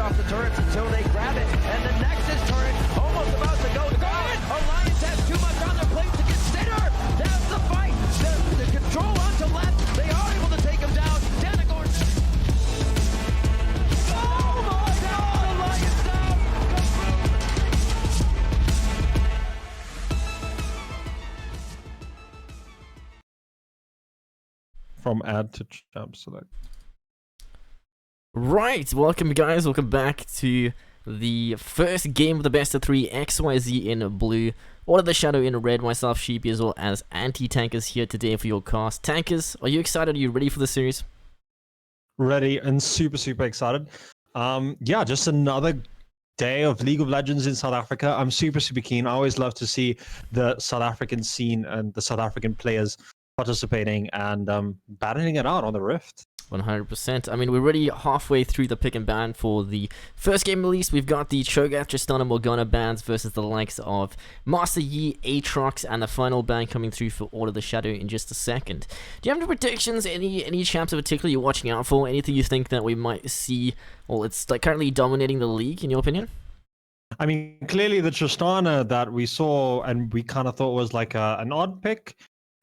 off the turrets until they grab it. And the Nexus turret almost about to go down. Alliance has too much on their plate to consider. That's the fight. The control onto left. They are able to take him down. Danagorn. Oh my God! Alliance down. From add to jump select. Right, welcome guys, welcome back to the first game of the best of 3, XYZ in blue, Order the Shadow in red, myself Sheepy as well as Anti-Tankers here today for your cast. Tankers, are you excited? Are you ready for the series? Ready and super excited. Yeah, just another day of League of Legends in South Africa. I'm super keen. I always love to see the South African scene and the South African players participating and battling it out on the Rift. 100%. I mean, we're already halfway through the pick and ban for the first game release. We've got the Cho'Gath, Tristana, Morgana bans versus the likes of Master Yi, Aatrox, and the final ban coming through for Order the Shadow in just a second. Do you have any predictions? Any champs in particular you're watching out for? Anything you think that we might see? Well, it's like currently dominating the league, in your opinion? I mean, clearly the Tristana that we saw and we kind of thought was like an odd pick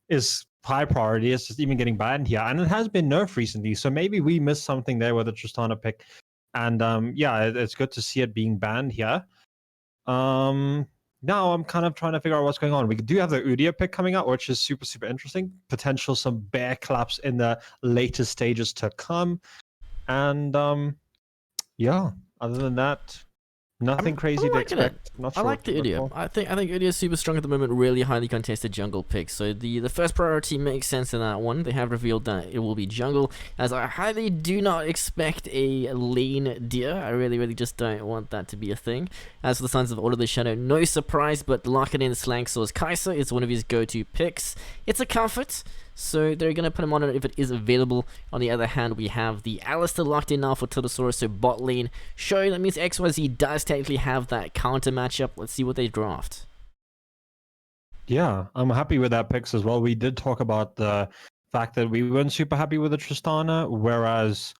is high priority. It's just even getting banned here, and it has been nerfed recently, so maybe we missed something there with the Tristana pick. And yeah, it's good to see it being banned here. Now I'm kind of trying to figure out what's going on. We do have the Udyr pick coming out, which is super interesting. Potential some bear claps in the later stages to come. And yeah, other than that, nothing crazy to expect. Not sure I like the Udyr. I think Udyr is super strong at the moment. Really highly contested jungle pick. So the first priority makes sense in that one. They have revealed that it will be jungle, as I highly do not expect a lane deer. I really just don't want that to be a thing. As for the Sons of Order the Shadow, no surprise, but locking in Slanksor's Kai'Sa is one of his go-to picks. It's a comfort, so they're going to put him on it if it is available. On the other hand, we have the Alistar locked in now for Tiltosaurus, so bot lane. Showing that means XYZ does technically have that counter matchup. Let's see what they draft. Yeah, I'm happy with that picks as well. We did talk about the fact that we weren't super happy with the Tristana, whereas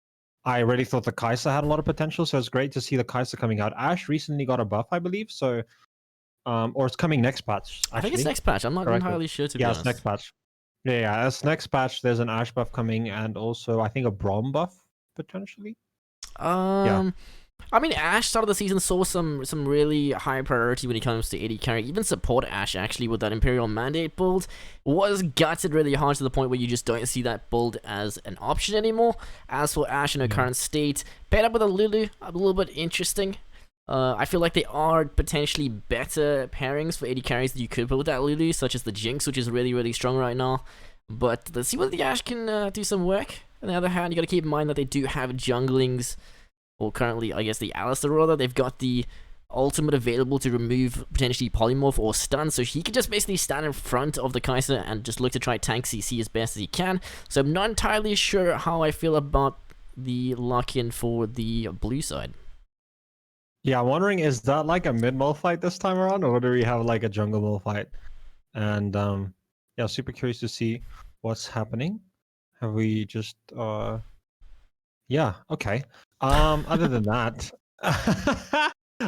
I really thought the Kai'Sa had a lot of potential, so it's great to see the Kai'Sa coming out. Ashe recently got a buff, I believe, so or it's coming next patch. Actually. I think it's next patch. I'm not entirely sure, to be honest. Yeah, it's next patch. Yeah, it's next patch. There's an Ashe buff coming, and also I think a Braum buff potentially. Yeah. I mean, Ashe start of the season saw some really high priority when it comes to AD carry. Even support Ashe actually with that Imperial Mandate build was gutted really hard to the point where you just don't see that build as an option anymore. As for Ashe in her current state, paired up with a Lulu, a little bit interesting. I feel like there are potentially better pairings for AD carries that you could put with that Lulu, such as the Jinx, which is really strong right now. But let's see whether the Ashe can do some work. On the other hand, you got to keep in mind that they do have junglings, or currently, I guess, the Alistar rather. They've got the ultimate available to remove potentially polymorph or stun, so he can just basically stand in front of the Kai'Sa and just look to try tank CC as best as he can. So I'm not entirely sure how I feel about the lock-in for the blue side. Yeah, I'm wondering, is that like a mid-mole fight this time around, or do we have like a jungle mole fight? And yeah, super curious to see what's happening. Have we just yeah, okay. Other than that,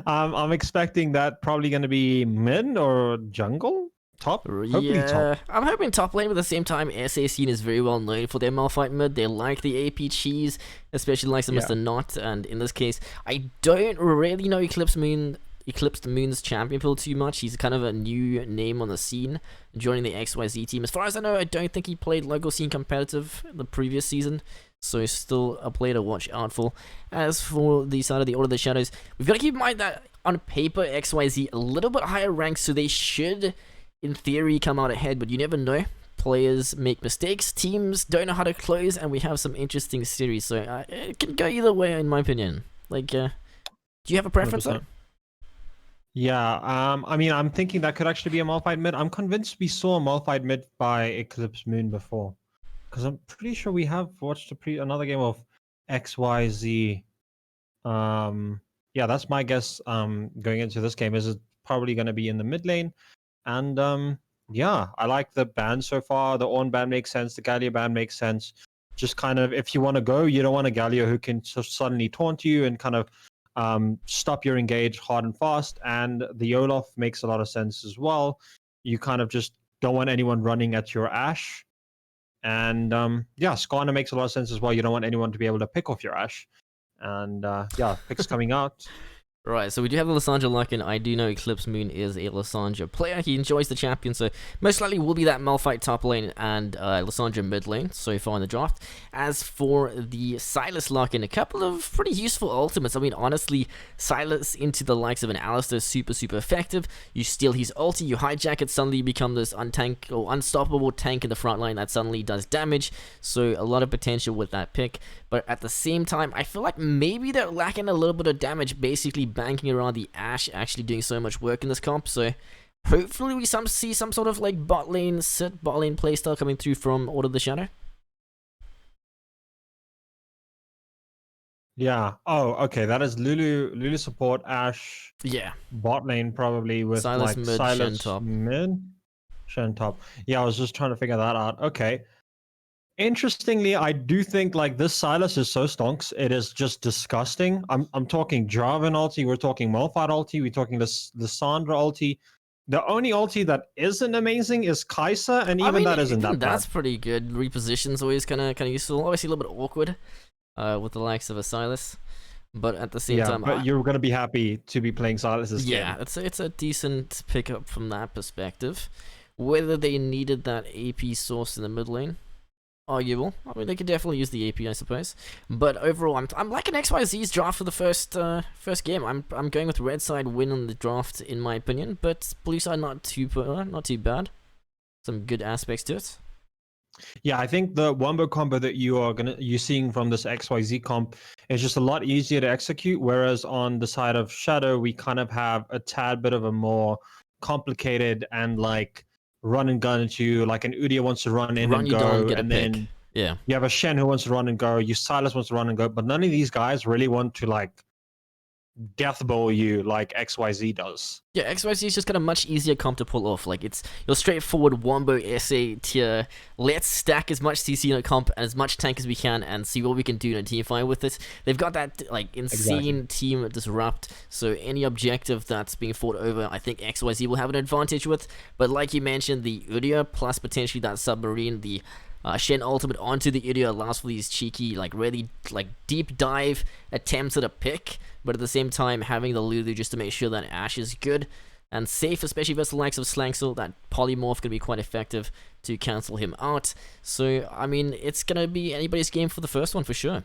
I'm expecting that probably going to be mid or jungle. Top? Yeah, top. I'm hoping top lane, but at the same time, SA scene is very well known for their Malphite mid. They like the AP cheese, especially like Mr. Knot, and in this case, I don't really know Eclipsed Moon's champion pool too much. He's kind of a new name on the scene, joining the XYZ team. As far as I know, I don't think he played local scene competitive the previous season, so still a player to watch out for. As for the side of the Order of the Shadows, we've got to keep in mind that on paper, XYZ a little bit higher ranked, so they should, in theory, come out ahead, but you never know. Players make mistakes, teams don't know how to close, and we have some interesting series, so it can go either way, in my opinion. Like, do you have a preference, though? Yeah, I mean, I'm thinking that could actually be a Malphite mid. I'm convinced we saw a Malphite mid by Eclipse Moon before, because I'm pretty sure we have watched another game of XYZ. Yeah, that's my guess. Going into this game, is it probably going to be in the mid lane? And yeah, I like the ban so far. The Ornn ban makes sense. The Galio ban makes sense. Just kind of, if you want to go, you don't want a Galio who can just suddenly taunt you and kind of stop your engage hard and fast. And the Olaf makes a lot of sense as well. You kind of just don't want anyone running at your Ashe. And yeah, Skarner makes a lot of sense as well. You don't want anyone to be able to pick off your Ashe. And yeah, picks coming out. Right, so we do have the Lissandra Lucken. I do know Eclipse Moon is a Lissandra player. He enjoys the champion, so most likely will be that Malphite top lane and Lissandra mid lane so far in the draft. As for the Sylas Lucken, a couple of pretty useful ultimates. I mean, honestly, Sylas into the likes of an Alistar is super, super effective. You steal his ulti, you hijack it, suddenly you become this unstoppable tank in the front line that suddenly does damage. So a lot of potential with that pick. But at the same time, I feel like maybe they're lacking a little bit of damage, basically banking around the Ashe actually doing so much work in this comp. So hopefully we see some sort of like bot lane playstyle coming through from Order of the Shadow. Yeah. Oh, okay. That is Lulu support, Ashe. Yeah. Bot lane probably with Sylas like mid, Sylas Shen top. mid, Shen top. Yeah, I was just trying to figure that out. Okay. Interestingly, I do think like this Sylas is so stonks. It is just disgusting. I'm talking Jarvan ulti. We're talking Malphite ulti. We're talking Lissandra ulti. The only ulti that isn't amazing is Kai'Sa, and even that isn't that that's bad. pretty good. Reposition's always kind of useful. Obviously a little bit awkward with the likes of a Sylas, but at the same time, but you're gonna be happy to be playing Sylas this game. Yeah, it's a decent pickup from that perspective. Whether they needed that AP source in the mid lane, arguable. I mean, they could definitely use the AP, I suppose. But overall, I'm liking XYZ's draft for the first game. I'm going with red side win on the draft in my opinion, but blue side not too bad. Some good aspects to it. Yeah, I think the wombo combo that you're seeing from this XYZ comp is just a lot easier to execute. Whereas on the side of Shadow, we kind of have a tad bit of a more complicated and like run and gun at you. Like an Udyr wants to run in and go, and then yeah, you have a Shen who wants to run and go. You Sylas wants to run and go, but none of these guys really want to like death bowl you like XYZ does. Yeah, XYZ is just got a much easier comp to pull off. Like it's your straightforward wombo SA tier. Let's stack as much CC in a comp and as much tank as we can and see what we can do in a team fight with it. They've got that like insane team disrupt. So any objective that's being fought over, I think XYZ will have an advantage with. But like you mentioned, the Udyr plus potentially that submarine, the Shen ultimate onto the Udyr allows for these cheeky, like really like deep dive attempts at a pick, but at the same time having the Lulu just to make sure that Ashe is good and safe, especially versus the likes of Slangsel. That polymorph can be quite effective to cancel him out. So I mean, it's gonna be anybody's game for the first one for sure.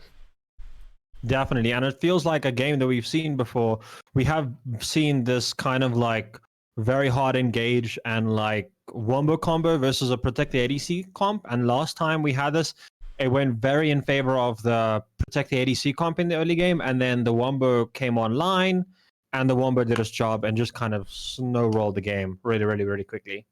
Definitely, and it feels like a game that we've seen before. We have seen this kind of like very hard engage and like wombo combo versus a protect the ADC comp, and last time we had this, it went very in favor of the protect the ADC comp in the early game, and then the wombo came online and the wombo did its job and just kind of snowrolled the game really quickly.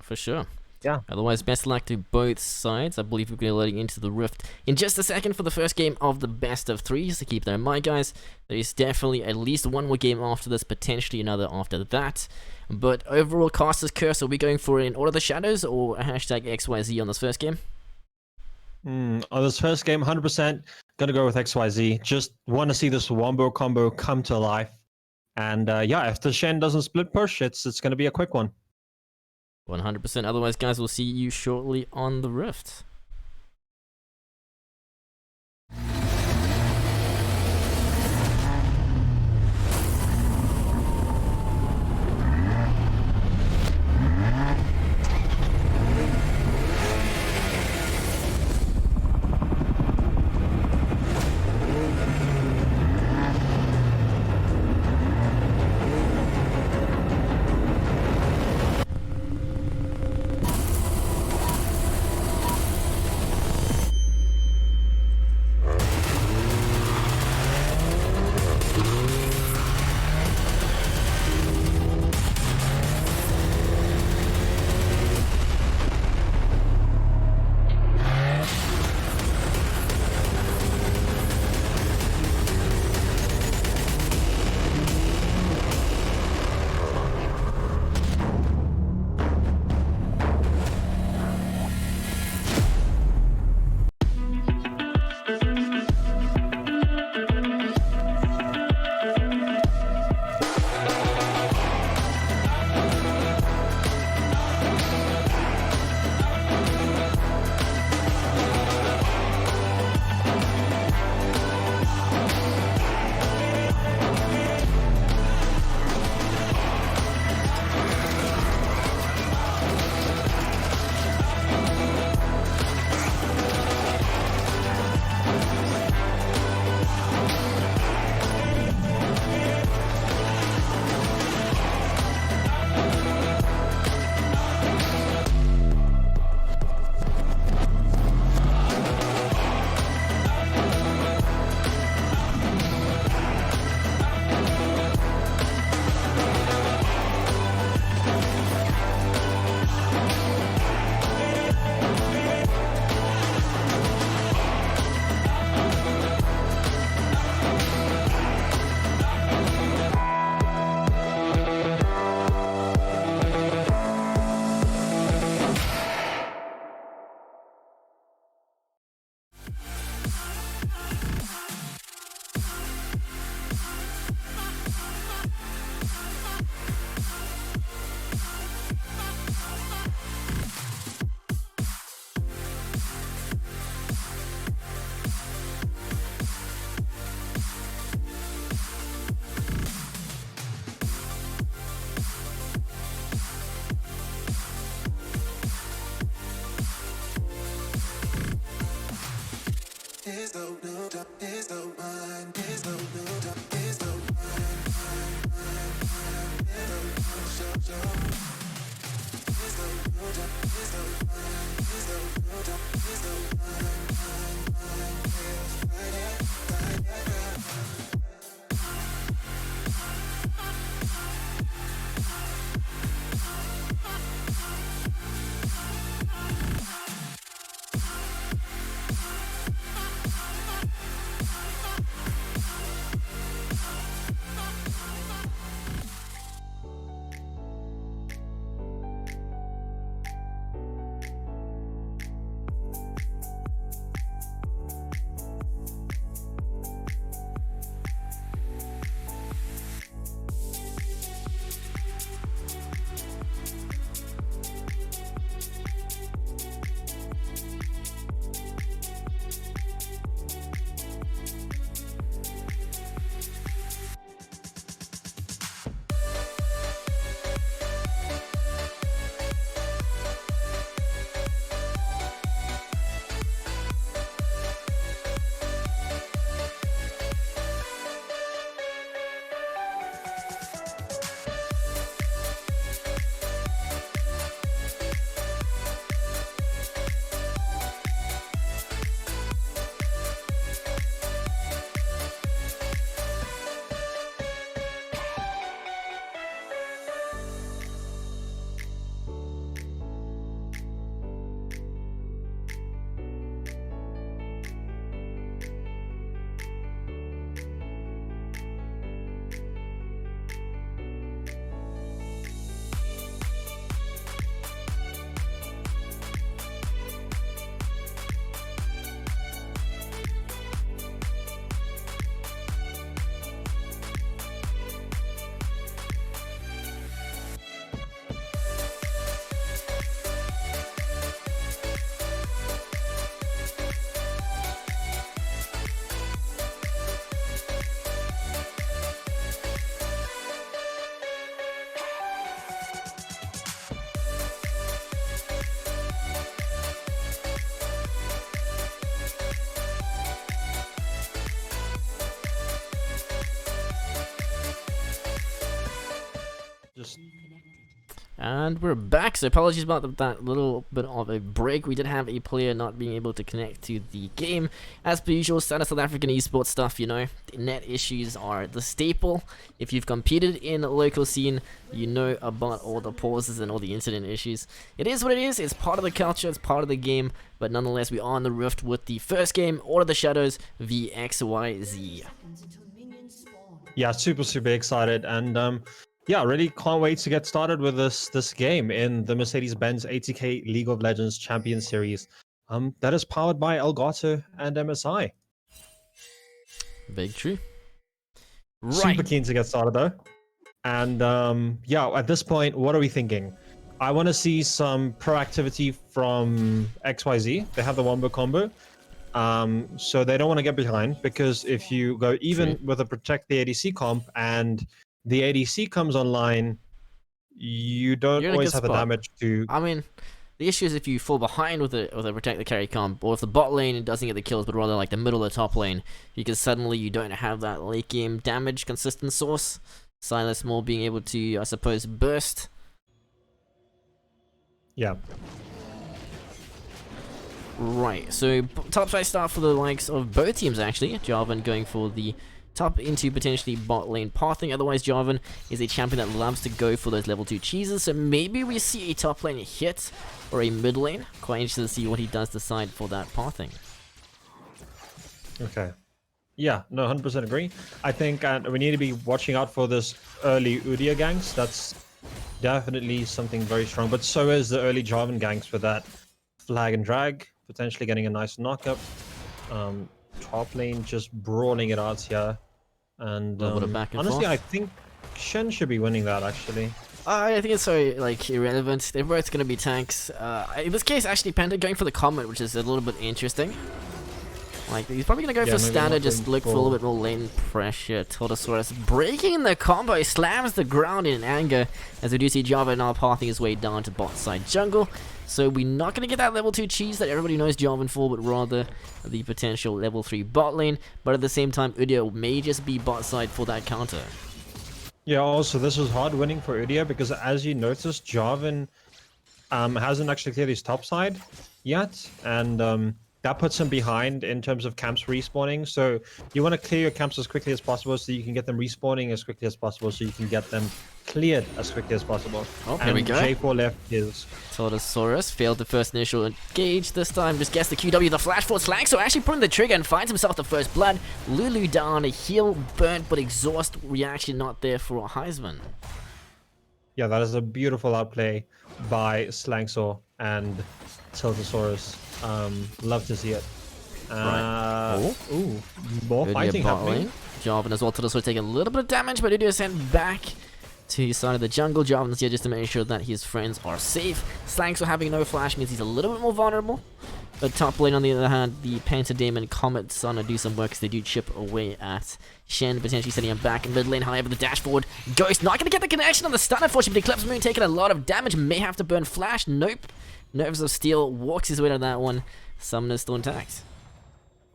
For sure. Yeah. Otherwise, best of luck to both sides. I believe we're going to be letting into the Rift in just a second for the first game of the best of threes. So keep that in mind, guys. There is definitely at least one more game after this, potentially another after that. But overall, Caster's Curse, are we going for an Order of the Shadows or a hashtag XYZ on this first game? On this first game, 100% gonna go with XYZ. Just want to see this wombo combo come to life. And yeah, if the Shen doesn't split push, it's gonna be a quick one. 100%. Otherwise, guys, we'll see you shortly on the Rift. Just And we're back, so apologies about that little bit of a break. We did have a player not being able to connect to the game. As per usual, standard South African esports stuff, you know, the net issues are the staple. If you've competed in the local scene, you know about all the pauses and all the incident issues. It is what it is, it's part of the culture, it's part of the game, but nonetheless, we are on the rift with the first game, Order of the Shadows v XYZ. yeah, super excited, and yeah, really can't wait to get started with this game in the Mercedes-Benz ATK League of Legends Champion Series. That is powered by Elgato and MSI. Big true. Super Right. keen to get started though. And yeah, at this point, what are we thinking? I want to see some proactivity from XYZ. They have the wombo combo. So they don't want to get behind, because if you go even with a protect the ADC comp and the ADC comes online, you don't You're in a always good have the spot. damage to... I mean, the issue is if you fall behind with a protect the carry comp, or if the bot lane doesn't get the kills, but rather like the middle or top lane, because suddenly you don't have that late game damage consistent source. Silas more being able to, I suppose, burst. Yeah. Right, so top side start for the likes of both teams actually. Jarvan going for the top into potentially bot lane pathing. Otherwise, Jarvan is a champion that loves to go for those level 2 cheeses. So maybe we see a top lane hit or a mid lane. Quite interested to see what he does decide for that pathing. Okay. Yeah, no, 100% agree. I think we need to be watching out for this early Udyr ganks. That's definitely something very strong. But so is the early Jarvan ganks with that flag and drag, potentially getting a nice knockup. Top lane just brawling it out here. And, A little bit of back and honestly, forth. I think Shen should be winning that, actually. I think it's so like irrelevant. They're both going to be tanks. In this case, actually, Panda going for the comment, which is a little bit interesting. Like, he's probably gonna go Yeah, for maybe standard, not just going look for a for- little bit more lane pressure. Tortosaurus breaking the combo, slams the ground in anger, as we do see Java now pathing his way down to bot side jungle. So we're not gonna get that level 2 cheese that everybody knows Jarvan for, but rather the potential level 3 bot lane. But at the same time, Udyr may just be bot side for that counter. Yeah, also this is hard winning for Udyr because as you noticed, Jarvan hasn't actually cleared his top side yet, and that puts him behind in terms of camps respawning. So you want to clear your camps as quickly as possible so you can get them respawning as quickly as possible so you can get them cleared as quickly as possible. Oh, here we go. J4 left his... Tortosaurus failed the first initial engage this time. Just guess the QW, the flash forward Slang, so actually pulling the trigger and finds himself the first blood. Lulu down, a heal burnt, but exhaust reaction not there for Heisman. Yeah, that is a beautiful outplay by Slangsaw and Tiltosaurus. Love to see it. Right. Ooh, more Udyr fighting bot happening. lane. Jarvan as well. Tortosaurus taking a little bit of damage, but Udyr is sent back to his side of the jungle. Jarvan's here just to make sure that his friends are safe. Slangsaw having no flash means he's a little bit more vulnerable. But top lane, on the other hand, the Pentademon Comet's gonna do some work as they do chip away at Shen, potentially sending him back in mid lane. However, the dash forward Ghost not gonna get the connection on the stun, unfortunately. Eclipse Moon taking a lot of damage, may have to burn flash. Nope. Nerves of Steel walks his way to that one. Summoner still intact.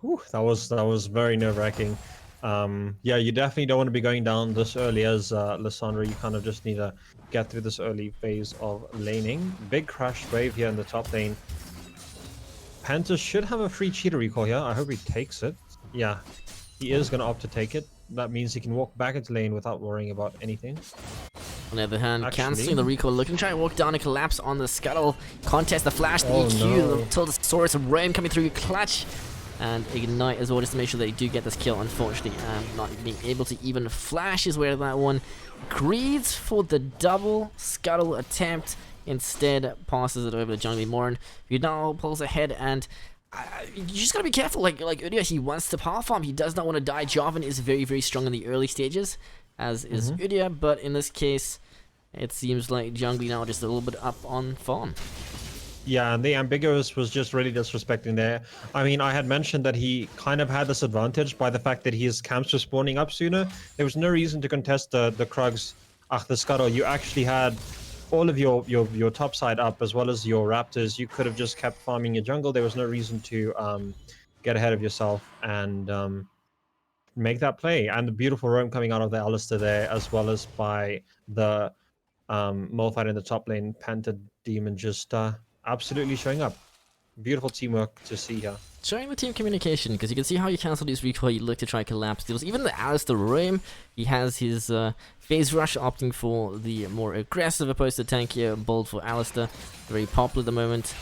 Whew, that was very nerve-wracking. Yeah, you definitely don't want to be going down this early as Lissandra. You kind of just need to get through this early phase of laning. Big crash wave here in the top lane. Panther should have a free cheater recall here. I hope he takes it. Yeah, he is going to opt to take it. That means he can walk back into lane without worrying about anything. On the other hand, Actually- cancelling the recall, looking to try and walk down and collapse on the scuttle. Contest, the flash, the Oh, EQ, no. the Tiltosaurus and Roam coming through clutch. And Ignite as well, just to make sure they do get this kill. Unfortunately, not being able to even flash his way to that one. Greeds for the double scuttle attempt. Instead, passes it over to Jungly Morin, who now pulls ahead, and you just gotta be careful. Like Udyr, he wants to power farm. He does not want to die. Jarvan is very, very strong in the early stages, as is Udyr. But in this case, it seems like Jungly now just a little bit up on farm. Yeah, and the Ambiguous was just really disrespecting there. I mean, I had mentioned that he kind of had this advantage by the fact that his camps were spawning up sooner. There was no reason to contest the Krugs, the Scuttle. You actually had all of your top side up as well as your Raptors. You could have just kept farming your jungle. There was no reason to get ahead of yourself and make that play. And the beautiful roam coming out of the Alistair there, as well as by the Molfight in the top lane. Panther Demon just absolutely showing up. Beautiful teamwork to see here. Showing the team communication, because you can see how you cancel these recoil, you look to try collapse deals. Even the Alistair Roam, he has his phase rush, opting for the more aggressive opposed to tankier build for Alistair. Very popular at the moment.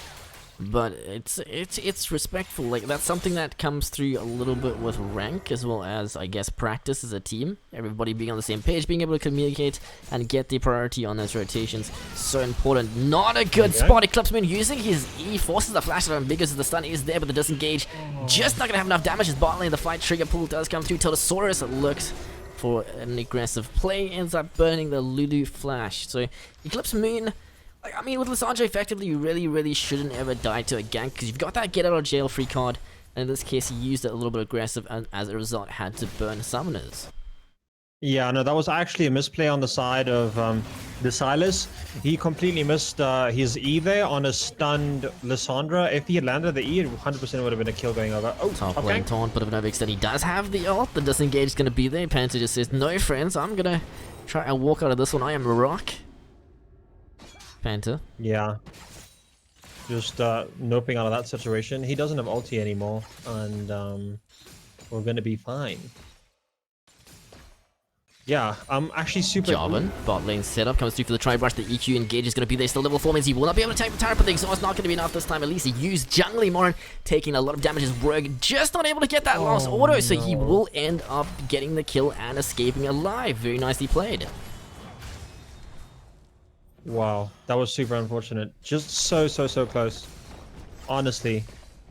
But it's respectful. Like, that's something that comes through a little bit with rank, as well as, I guess, practice as a team. Everybody being on the same page, being able to communicate and get the priority on those rotations. So important. Not a good spot. Eclipse Moon using his E, forces the flash out ambiguous as the stun is there, but the disengage just not gonna have enough damage. His bot lane, the fight trigger pull does come through. Tiltosaurus looks for an aggressive play, ends up burning the Lulu flash. So Eclipse Moon, I mean, with Lissandra, effectively, you really shouldn't ever die to a gank, because you've got that get out of jail free card, and in this case, he used it a little bit aggressive, and as a result, had to burn summoners. Yeah, no, that was actually a misplay on the side of the Silas. He completely missed his E there on a stunned Lissandra. If he had landed the E, it 100% would have been a kill going over. Oh, Top okay. lane taunt, but of no big extent, he does have the ult. The disengage is going to be there. Panther just says, no, friends, I'm going to try and walk out of this one. I am rock. Panther. Yeah. Just noping out of that situation. He doesn't have ulti anymore, and we're going to be fine. Yeah, I'm actually super... Jarvan, bot lane setup, comes through for the tri-brush. The EQ engage is going to be there. Still level 4 means he will not be able to take the turret, but the exhaust not going to be enough this time. At least he used Jungly Morin, taking a lot of damage. His Rogue just not able to get that last auto, so he will end up getting the kill and escaping alive. Very nicely played. Wow, that was super unfortunate. Just so close. Honestly.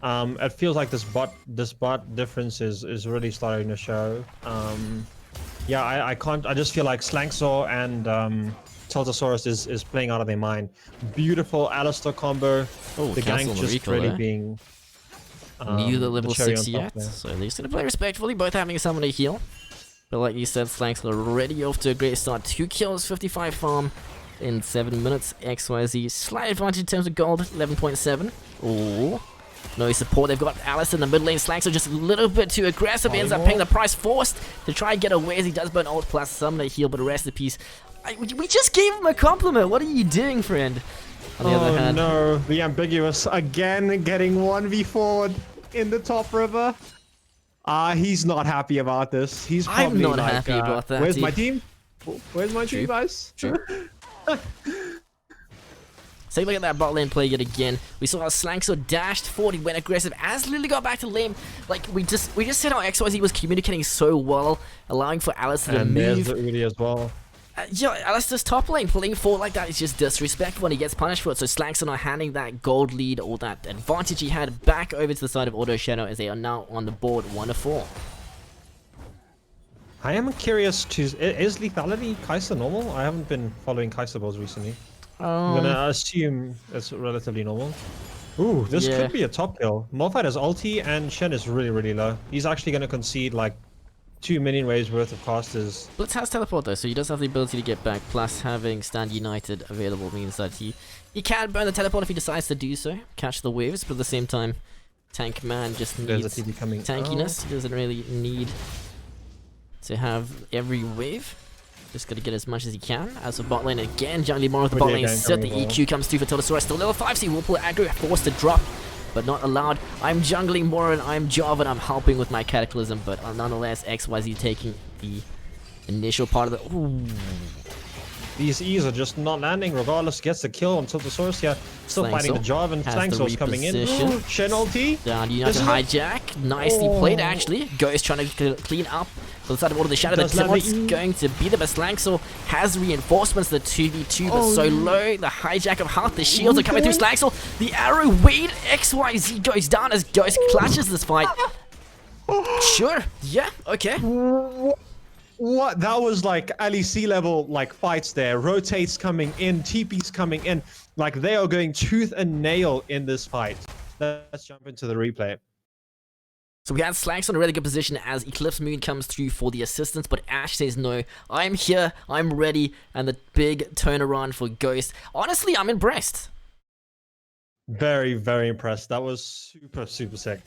It feels like this bot difference is really starting to show. Yeah, I just feel like Slangsaw and Tiltosaurus is playing out of their mind. Beautiful Alistair combo. Oh, The cancel gank on the just recall really there. being... Neither level cherry 6 on top yet, there. so they're just gonna play respectfully, both having someone to heal. But like you said, Slanks already off to a great start. 2 kills, 55 farm in 7 minutes. XYZ, slight advantage in terms of gold, 11.7. Oh, no support. They've got Alice in the mid lane. Slanks are just a little bit too aggressive. He ends up paying the price, forced to try and get away as he does burn ult plus summoner heal, but rest in peace. We just gave him a compliment. What are you doing, friend? On the other hand, no, the ambiguous again getting 1v4'd in the top river. He's not happy about this. He's probably I'm not like, happy about that. Where's my team? Where's my team, guys? True. So look at that bot lane play yet again. We saw how Slankso dashed forward, he went aggressive as Lily got back to lane. Like we just said how XYZ was communicating so well, allowing for Alice to and move. there's Udi as well. Yeah, Alistair's top lane playing forward like that is just disrespectful and he gets punished for it. So Slankso not handing that gold lead or that advantage he had back over to the side of Auto Shadow as they are now on the board 1-4. I am curious to is lethality Kai'Sa normal? I haven't been following Kai'Sa balls recently. I'm gonna assume it's relatively normal. Ooh, this could be a top kill. Malphite has ulti and Shen is really low. He's actually gonna concede like 2 minion waves worth of casters. Blitz has teleport though, so he does have the ability to get back, plus having Stand United available means that he can burn the teleport if he decides to do so, catch the waves, but at the same time, Tank Man just needs tankiness. He doesn't really need to have every wave. Just gotta get as much as he can. As for bot lane again, jungling more with the bot lane set. The EQ comes through for Tiltosaurus, still level 5, so he will pull aggro, forced to drop, but not allowed. I'm jungling more and I'm Jarvan, I'm helping with my Cataclysm, but nonetheless, XYZ taking the initial part of the... Ooh. These E's are just not landing, regardless. Gets the kill on Tiltosaurus here. Still fighting the Jarvan. Slangsoul's coming in. Ooh, Shen ulti. Down, United hijack. Nicely played, actually. Ghost trying to clean up for the side of all of the shadow. The support's going to be there, but Slangsoul has reinforcements. The 2v2, but so low. The hijack of health. The shields are coming through Slangsoul. The arrow wait. XYZ goes down as Ghost clutches this fight. Sure. Yeah. Okay. What? That was like LEC level like fights there. Rotates coming in, TP's coming in. Like they are going tooth and nail in this fight. Let's jump into the replay. So we had Slanks in a really good position as Eclipse Moon comes through for the assistance, but Ash says no, I'm here, I'm ready, and the big turnaround for Ghost. Honestly, I'm impressed. Very impressed. That was super sick.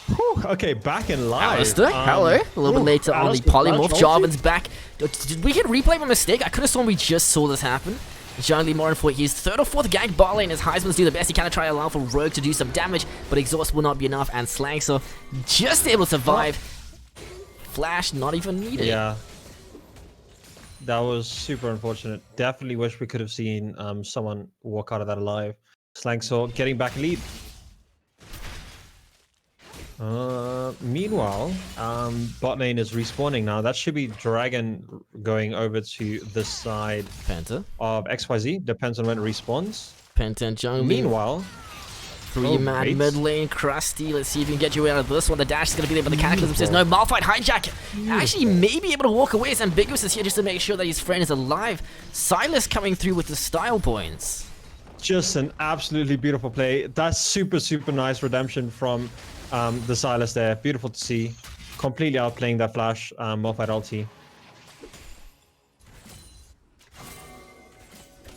Whew, okay, back in live. Alistair, hello. A little bit later on the polymorph. Jarvan's back. Did we hit replay by mistake? I could have sworn we just saw this happen. Jungling more for his 3rd or 4th gank bot lane as Heisman's do the best he can to try to allow for Rogue to do some damage, but exhaust will not be enough, and Slankso just able to survive. Flash not even needed. Yeah. That was super unfortunate. Definitely wish we could have seen someone walk out of that alive. Slankso getting back lead. Meanwhile, bot lane is respawning now. That should be Dragon going over to the side Penta of XYZ. Depends on when it respawns. Penta and Jungling. Meanwhile, 3-man mid lane, Krusty. Let's see if you can get you out of this one. The dash is going to be there, but the Cataclysm says no. Malphite hijack. Actually, may be able to walk away as Ambiguous is here just to make sure that his friend is alive. Silas coming through with the style points. Just an absolutely beautiful play. That's super nice redemption from the Silas there. Beautiful to see. Completely outplaying that flash Malphite ulti.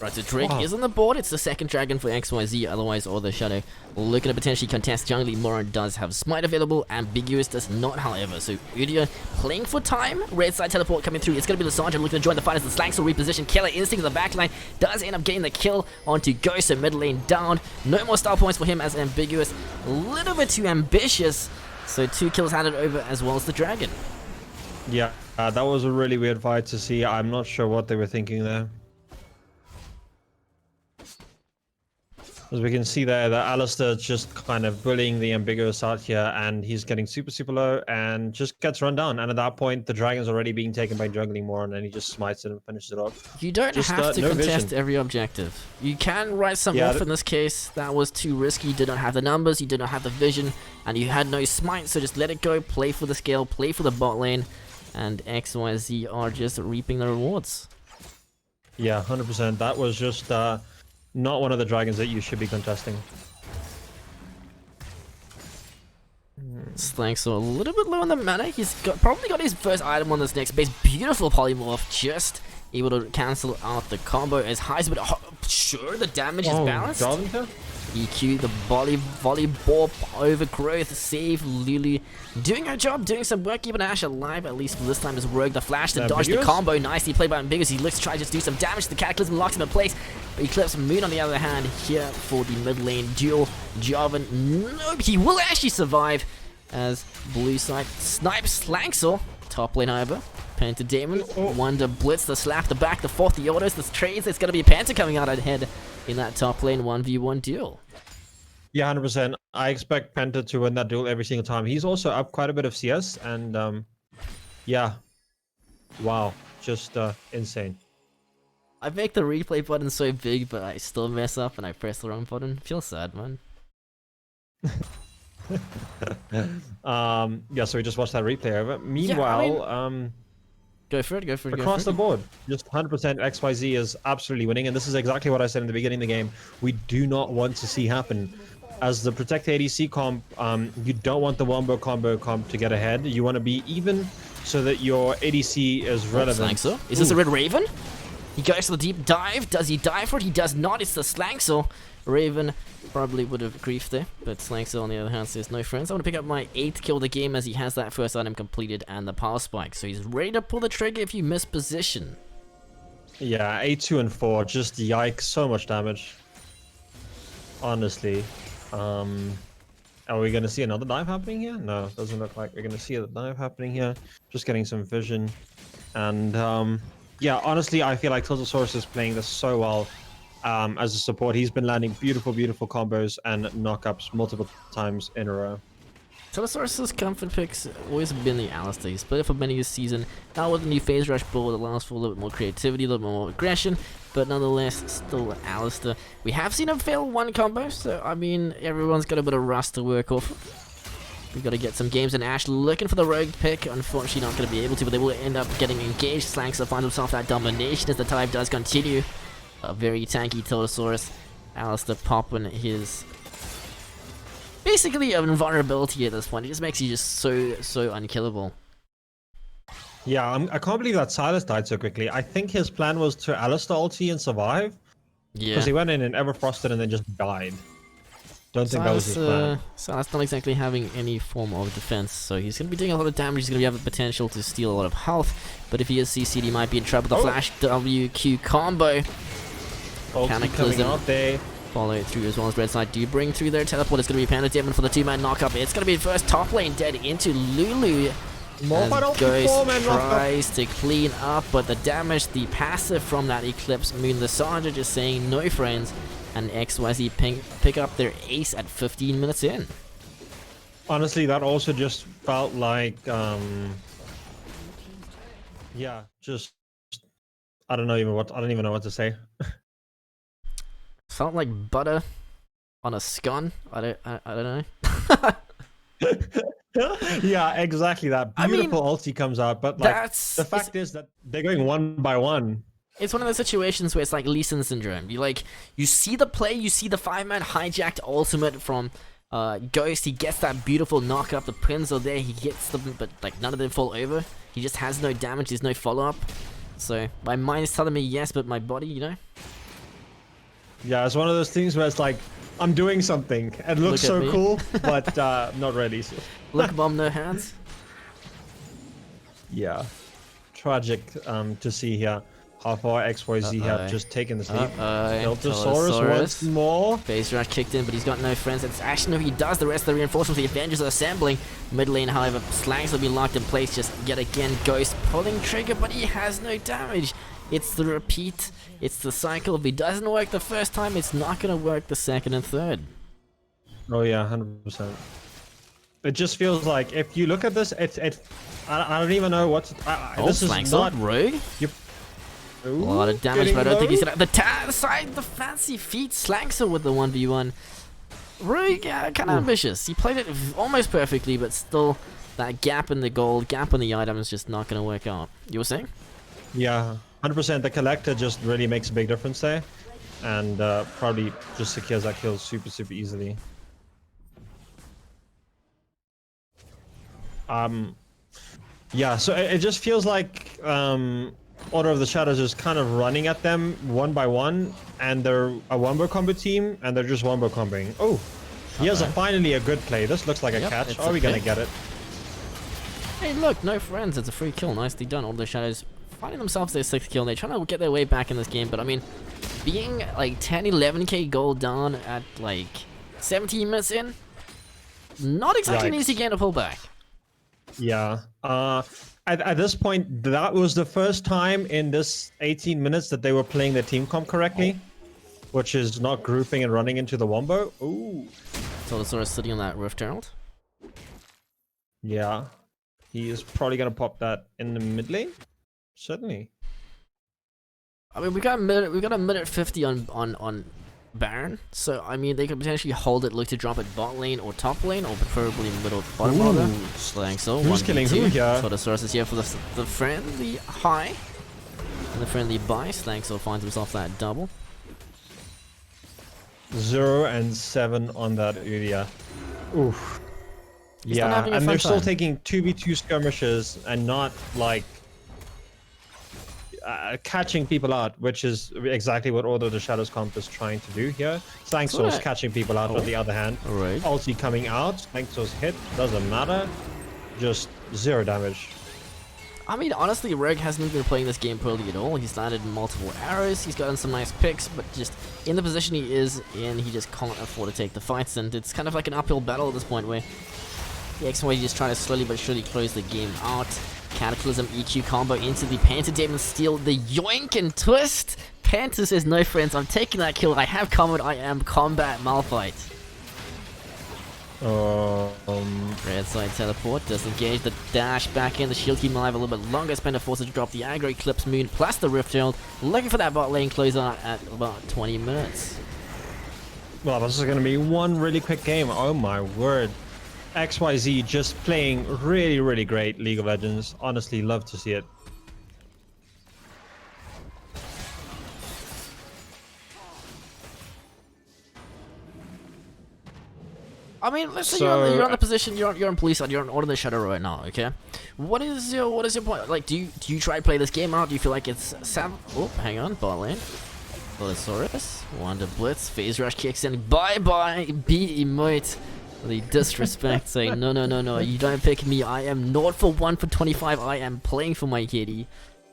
Right, so Drake is on the board. It's the 2nd dragon for XYZ. Otherwise, all the Shadow looking to potentially contest. Jungling Moran does have Smite available. Ambiguous does not, however. So Udia playing for time. Red side teleport coming through. It's going to be the Sergeant looking to join the fight as the Slanks will reposition. Killer Instinct in the backline does end up getting the kill onto Ghost. So mid lane down. No more style points for him as Ambiguous. A little bit too ambitious. So 2 kills handed over as well as the dragon. Yeah, that was a really weird fight to see. I'm not sure what they were thinking there. As we can see there, that Alistair just kind of bullying the Ambiguous out here, and he's getting super low and just gets run down. And at that point, the dragon's already being taken by Jungling Moran, and he just smites it and finishes it off. You don't have to contest every objective. You can write some off in this case. That was too risky. You did not have the numbers, you did not have the vision, and you had no smite, so just let it go, play for the scale, play for the bot lane, and XYZ are just reaping the rewards. Yeah, 100%. That was just... not one of the dragons that you should be contesting. Slanks a little bit low on the mana. He's probably got his first item on this next base. Beautiful polymorph, just able to cancel out the combo as high as but sure the damage is balanced. EQ the volley ball overgrowth save Lulu doing her job, doing some work, keeping Ash alive at least for this time as Rogue the flash to dodge the combo. Nicely played by Ambiguous. He looks to try to just do some damage to the Cataclysm, locks him in place, but Eclipse Moon on the other hand here for the mid lane duel. Jarvan, nope, he will actually survive as blue side snipes Slangsor. Top lane however, Penta Demon, Wonder Blitz, the slap, the back, the fourth, the autos, the trades. It's going to be a Penta coming out ahead in that top lane 1v1 duel. Yeah, 100%. I expect Penta to win that duel every single time. He's also up quite a bit of CS, and yeah, wow, just insane. I make the replay button so big, but I still mess up and I press the wrong button. Feels sad, man. Yeah, so we just watched that replay over. Meanwhile, yeah, I mean, go for it. Across the board, just 100% XYZ is absolutely winning, and this is exactly what I said in the beginning of the game. We do not want to see happen. As the Protect ADC comp, you don't want the Wombo combo comp to get ahead. You want to be even so that your ADC is relevant. Slangsor. Is this a Red Raven? He goes to the deep dive. Does he dive for it? He does not. It's the Slangsor. Raven probably would have griefed there, but Slangsor on the other hand says no friends. I want to pick up my 8th kill of the game as he has that first item completed and the power spike. So he's ready to pull the trigger if you miss position. Yeah, 8, 2, and 4. Just yikes, so much damage. Honestly. Are we going to see another dive happening here? No, doesn't look like we're going to see a dive happening here. Just getting some vision. And yeah, honestly, I feel like Tiltosaurus is playing this so well. As a support, he's been landing beautiful combos and knockups multiple times in a row. Tiltosaurus' comfort picks always been the Alistar. He's played it for many this season. Now with the new phase rush build, it allows for a little bit more creativity, a little bit more aggression, but nonetheless, still Alistar. We have seen him fail one combo, so I mean, everyone's got a bit of rust to work off. We've got to get some games, and Ash looking for the rogue pick. Unfortunately, not going to be able to, but they will end up getting engaged. Slangsor finds himself that domination as the dive does continue. A very tanky Tiltosaurus. Alistar popping his basically an invulnerability at this point. It just makes you just so unkillable. Yeah, I can't believe that Silas died so quickly. I think his plan was to Alistar ulti and survive. Yeah. Because he went in and Everfrosted and then just died. Don't think that was his plan. Silas not exactly having any form of defense, so he's going to be doing a lot of damage. He's going to have the potential to steal a lot of health, but if he is CC'd, he might be in trouble. The flash WQ combo. Cataclysm out there. Follow it through as well as red side do bring through their teleport. It's going to be Panda Demon for the 2-man knockup. It's going to be first top lane dead into Lulu. Ghost tries to clean up, but the damage, the passive from that Eclipse Moon, the Sergeant just saying no friends, and XYZ pick up their ace at 15 minutes in. Honestly, that also just felt like, yeah, just I don't even know what to say. Felt like butter on a scone. I don't know. Yeah, exactly that. Beautiful ulti comes out, but like the fact is that they're going one by one. It's one of those situations where it's like Lee Sin syndrome. You see the play, you see the 5-man hijacked ultimate from Ghost. He gets that beautiful knock up. The pins are there. He gets them, but like none of them fall over. He just has no damage. There's no follow up. So my mind is telling me yes, but my body, you know. Yeah, it's one of those things where it's like I'm doing something. It looks so cool, but not really. Look, mom, no hands. Yeah, tragic to see here how far XYZ have just taken this lead. Tiltosaurus once more. Phase rush kicked in, but he's got no friends. It's actually no, he does. The rest of the reinforcements, the Avengers are assembling. Mid lane, however, Slangs will be locked in place. Just yet again, Ghost pulling trigger, but he has no damage. It's the repeat. It's the cycle. If it doesn't work the first time, it's not going to work the second and third. Oh yeah, 100%. It just feels like if you look at this, I don't even know what. This is not rogue. A lot of damage, but I don't think he's gonna. The fancy feet Slangsor with the 1v1. Rogue, kind of ambitious. He played it almost perfectly, but still, that gap in the gold, gap in the item is just not going to work out. You were saying? Yeah, 100%. The collector just really makes a big difference there. and probably just secures that kill super easily. Yeah, so it just feels like Order of the Shadows is kind of running at them one by one, and they're a wombo combo team, and they're just wombo comboing. Oh, here's finally a good play. This looks like a catch. Are we gonna get it? Hey, look, no friends. It's a free kill. Nicely done. Order of the Shadows finding themselves their 6th kill. They're trying to get their way back in this game, but I mean, being like 10, 11k gold down at like 17 minutes in, not exactly an easy game to pull back. Yeah. At this point, that was the first time in this 18 minutes that they were playing their team comp correctly, which is not grouping and running into the wombo. Ooh. So the sort of sitting on that Rift Herald. Yeah. He is probably gonna pop that in the mid lane. Certainly. I mean, we got a minute 50 on Baron, so I mean they could potentially hold it, look to drop it bot lane or top lane, or preferably middle bottom order. Slaying so. Who's killing who here? So the source is here for the friendly high and the friendly buy. Slaying so finds himself that double. 0 and 7 on that area. Oof. He's yeah, and they're still taking 2v2 skirmishes and not like catching people out, which is exactly what Order of the Shadows comp is trying to do here. Slangsource catching people out on the other hand. Alright. Ulti coming out, Slangsource hit, doesn't matter. Just 0 damage. I mean, honestly, Rogue hasn't been playing this game poorly at all. He's landed multiple arrows, he's gotten some nice picks, but just in the position he is in, he just can't afford to take the fights, and it's kind of like an uphill battle at this point where the XYZ just trying to slowly but surely close the game out. Cataclysm EQ combo into the Panther Demon Steel, the yoink and twist. Panther says, no friends, I'm taking that kill, I have covered, I am combat Malphite. Red side teleport, disengage, the dash back in, the shield keep alive a little bit longer, Spender forces to drop the aggro, Eclipse Moon plus the Rift Herald, looking for that bot lane closeout at about 20 minutes. Well, this is going to be one really quick game, oh my word. XYZ just playing really great League of Legends. Honestly, love to see it. I mean, let's say you're on the position, you're on police side, you're on Order of the Shadow right now, okay? What is your point? Like, do you try to play this game out? Do you feel like it's oh, hang on, bot lane. Bullosaurus, Wanda Blitz, Phase Rush kicks in, bye B emote. The disrespect saying, no, you don't pick me, I am not for 1 for 25, I am playing for my kitty.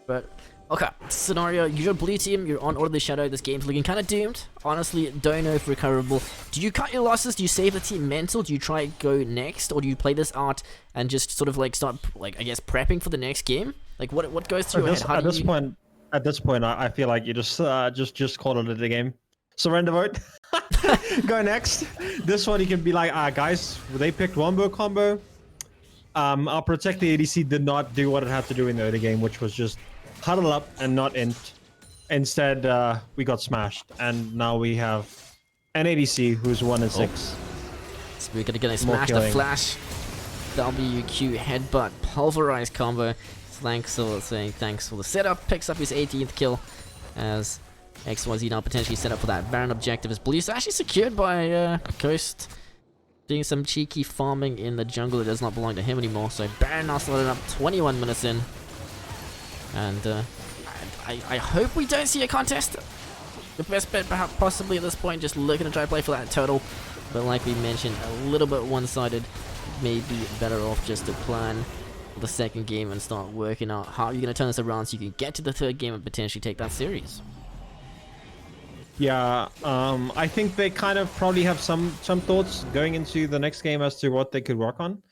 But, okay, scenario, you're a blue team, you're on Order of the Shadow, this game's looking kind of doomed. Honestly, don't know if recoverable. Do you cut your losses? Do you save the team mental? Do you try go next? Or do you play this out and just sort of like start, like, I guess, prepping for the next game? Like, what goes through your head? At this point, I feel like you just call it a game. Surrender vote. Go next. This one you can be like, guys, they picked wombo combo. Our protect the ADC did not do what it had to do in the early game, which was just huddle up and not int. Instead, we got smashed, and now we have an ADC who's 1 and 6. So we're gonna smash the flash. WQ headbutt pulverize combo. Slanksoul saying thanks for the setup. Picks up his 18th kill as XYZ now potentially set up for that Baron objective as Blue's actually secured by Ghost. Doing some cheeky farming in the jungle that does not belong to him anymore. So Baron now slotted up 21 minutes in. And I hope we don't see a contest. The best bet perhaps possibly at this point, just looking to try to play for that total. But like we mentioned, a little bit one-sided. Maybe better off just to plan for the second game and start working out how you're going to turn this around so you can get to the third game and potentially take that series. Yeah, I think they kind of probably have some thoughts going into the next game as to what they could work on.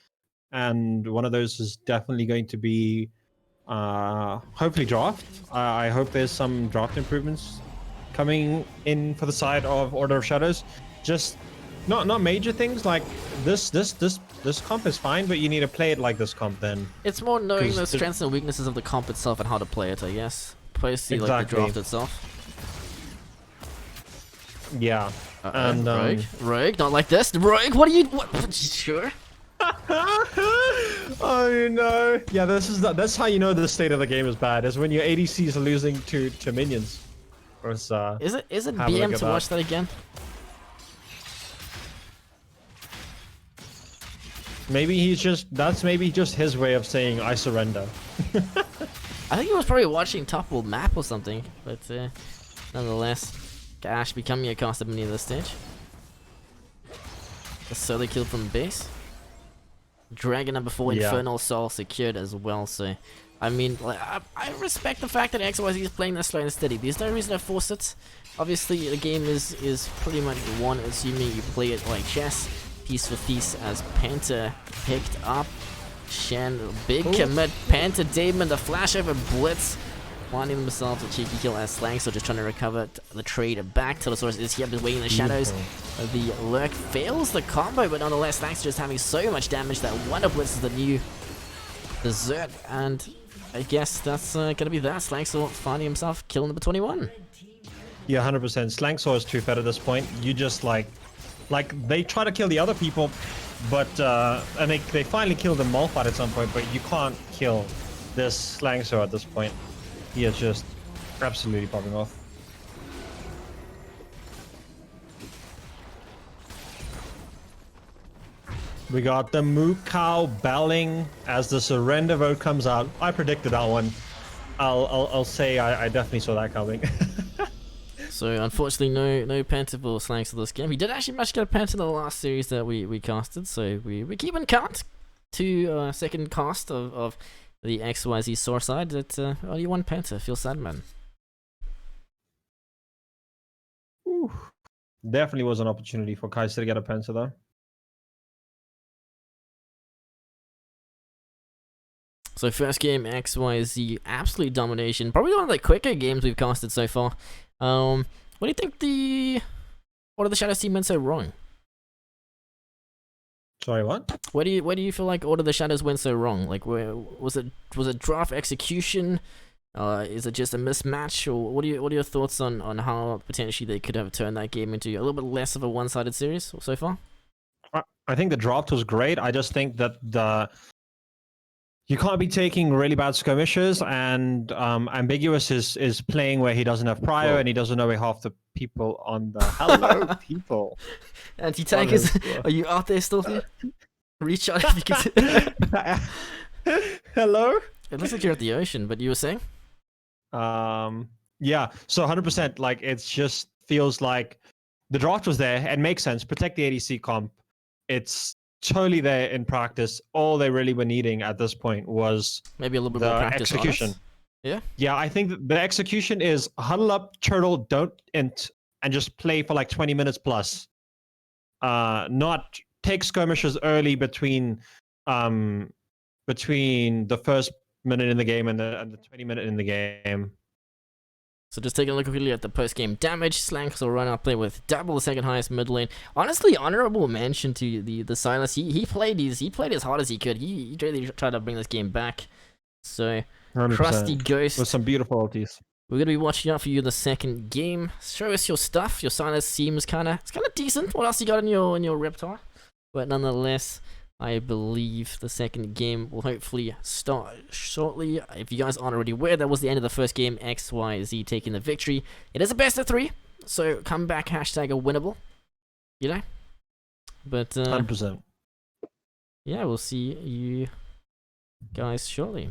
And one of those is definitely going to be hopefully draft. I hope there's some draft improvements coming in for the side of Order of Shadows. Just not major things like this comp is fine, but you need to play it like this comp then. It's more knowing the strengths and weaknesses of the comp itself and how to play it, I guess. Opposed to like the draft itself. Yeah. And Rogue, not like this. Rogue, what are you? What? Sure. Oh no! Yeah, that's how you know the state of the game is bad. Is when your ADCs are losing to minions. Let's, Is it have a look BM at to that. watch that again? Maybe he's just, that's maybe just his way of saying I surrender. I think he was probably watching top world map or something, but nonetheless, Ash becoming a cost of many of this stage. A solo kill from base. Dragon number 4 Yeah. Infernal Soul secured as well, so I mean, like, I respect the fact that XYZ is playing this slow and steady. There's no reason to force it. Obviously, the game is pretty much won, assuming you play it like chess, piece for piece, as Penta picked up. Shen, big commit. Penta, Damon, the flash over Blitz. Finding themselves a cheeky kill as Slang, so just trying to recover the trade back. Telesaurus is here, but waiting in the shadows. The lurk fails the combo, but nonetheless, Slank's just having so much damage that Wonder Blitz is the new dessert, and I guess that's gonna be that. Slanksaw finding himself kill number 21. Yeah, 100%. Slanksaw is too fed at this point. You just like they try to kill the other people, but and they finally kill the Malphite at some point, but you can't kill this Slanksaw at this point. He is just absolutely popping off. We got the Moo Cow belling as the surrender vote comes out. I predicted that one. I'll say I definitely saw that coming. So unfortunately, no Penta for Slanks for this game. He did actually manage to get a Penta in the last series that we casted, so we keep in count to second cast of the XYZ source side that only one Penta. Feel sad, man. Ooh. Definitely was an opportunity for Kaiser to get a Penta though. So first game, XYZ, absolute domination. Probably one of the quicker games we've casted so far. What do you think Order of the Shadows team went so wrong? Sorry, what? Where do you feel like Order of the Shadows went so wrong? Like, where was it draft execution? Is it just a mismatch, or what are your thoughts on how potentially they could have turned that game into a little bit less of a one-sided series so far? I think the draft was great. I just think that you can't be taking really bad skirmishes, and Ambiguous is playing where he doesn't have prio, and he doesn't know where half the people on the hello people. Anti-tank is. Are you out there still? Reach out if you can. Hello. It looks like you're at the ocean, but you were saying? Yeah. So 100%. Like, it's just feels like the draft was there and makes sense. Protect the ADC comp. It's totally there in practice. All they really were needing at this point was Maybe a little bit the more practice. execution. Honest? Yeah. Yeah, I think the execution is huddle up, turtle, don't int, and just play for like 20 minutes plus. Not take skirmishes early between the first minute in the game and the 20-minute in the game. So just taking a look quickly at the post-game damage, Slanks will run out there with double the second highest mid lane. Honestly, honorable mention to the Silas. He played as hard as he could. He really tried to bring this game back. So 100%. Crusty Ghost With some beautiful ultis. We're gonna be watching out for you in the second game. Show us your stuff. Your Silas seems kind of decent. What else you got in your repertoire? But nonetheless, I believe the second game will hopefully start shortly. If you guys aren't already aware, that was the end of the first game. XYZ taking the victory. It is a best of 3, so come back hashtag a winnable. You know. But 100%. yeah, we'll see you guys shortly.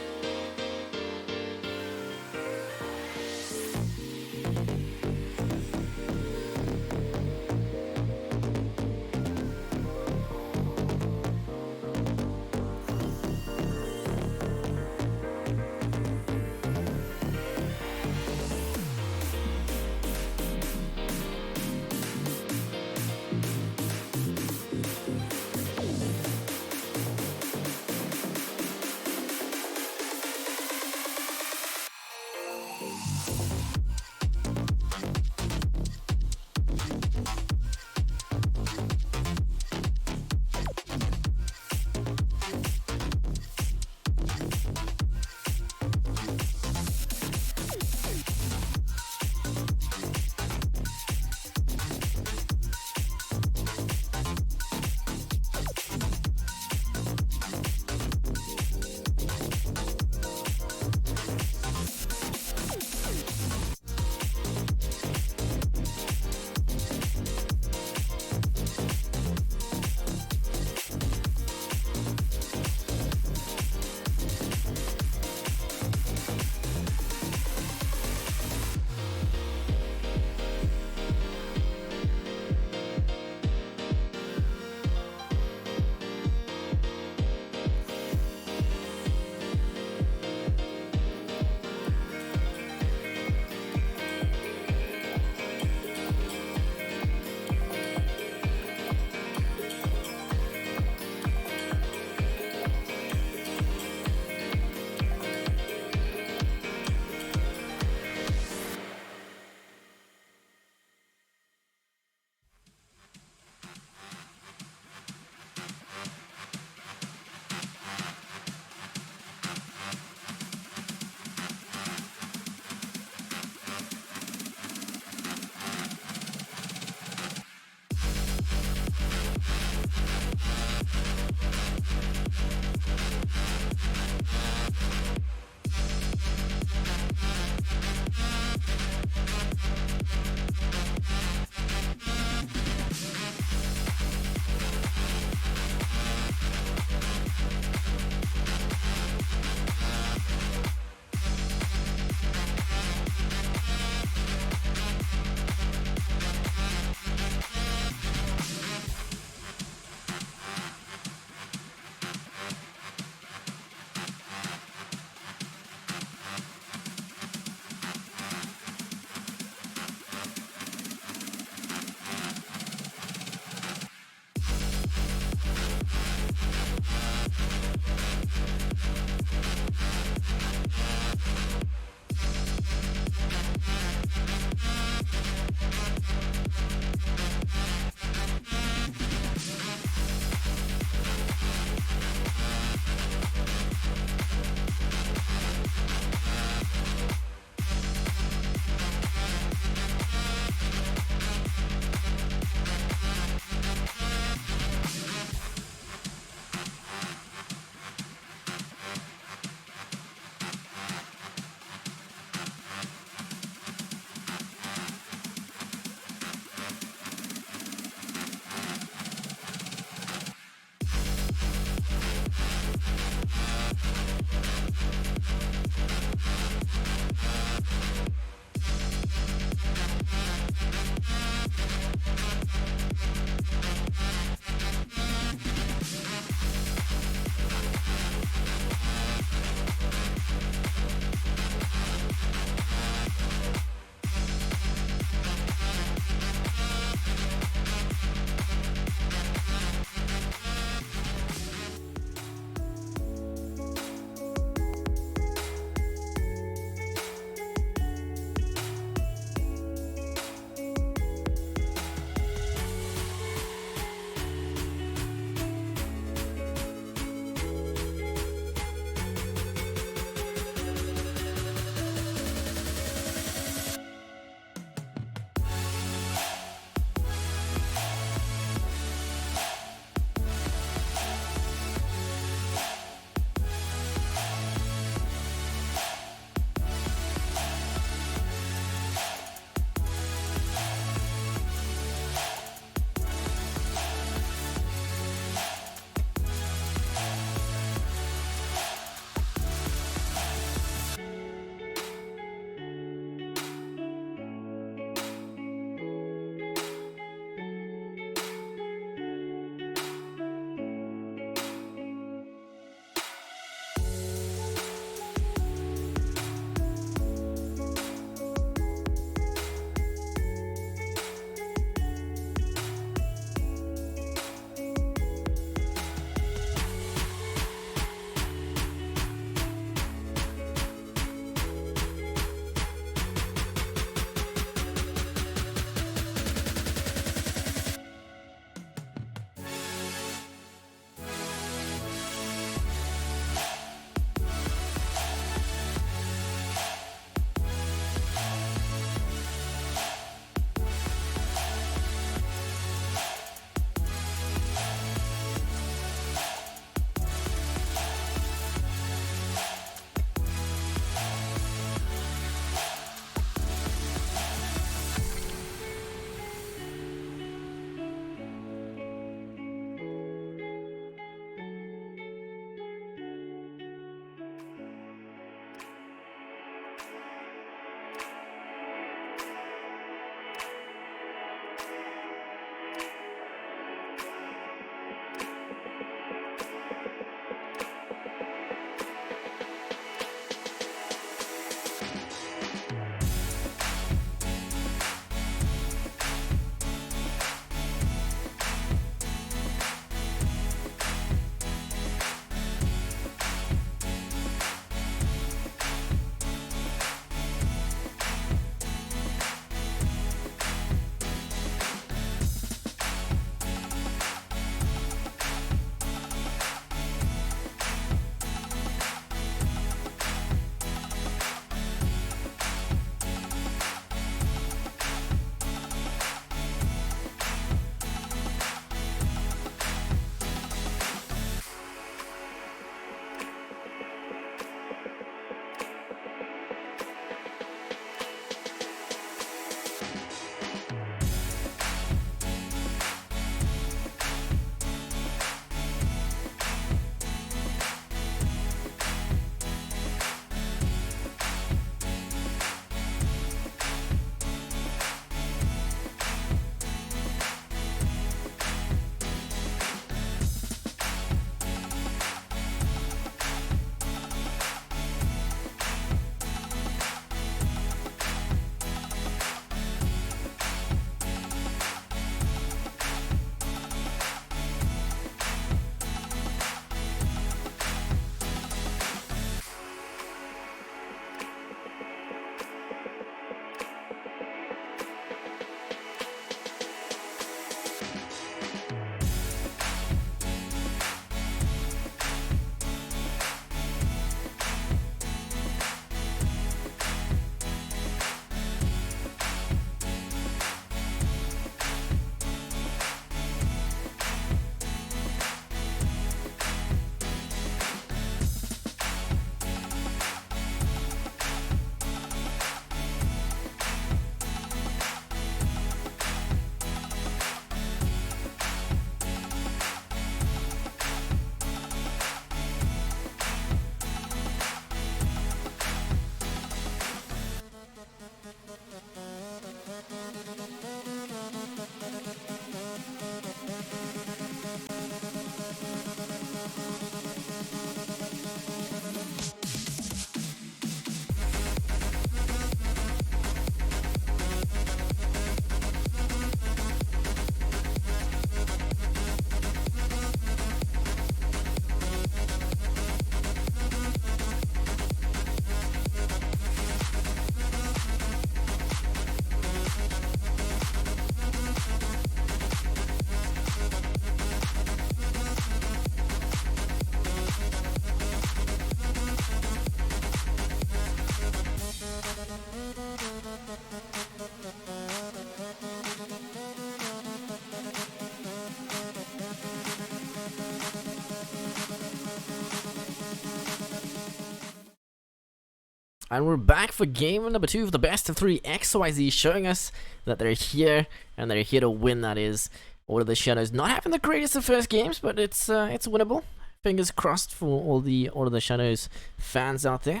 And we're back for game number 2 of the best of 3 XYZ, showing us that they're here, and they're here to win, that is. Order of the Shadows not having the greatest of first games, but it's winnable. Fingers crossed for all the Order of the Shadows fans out there.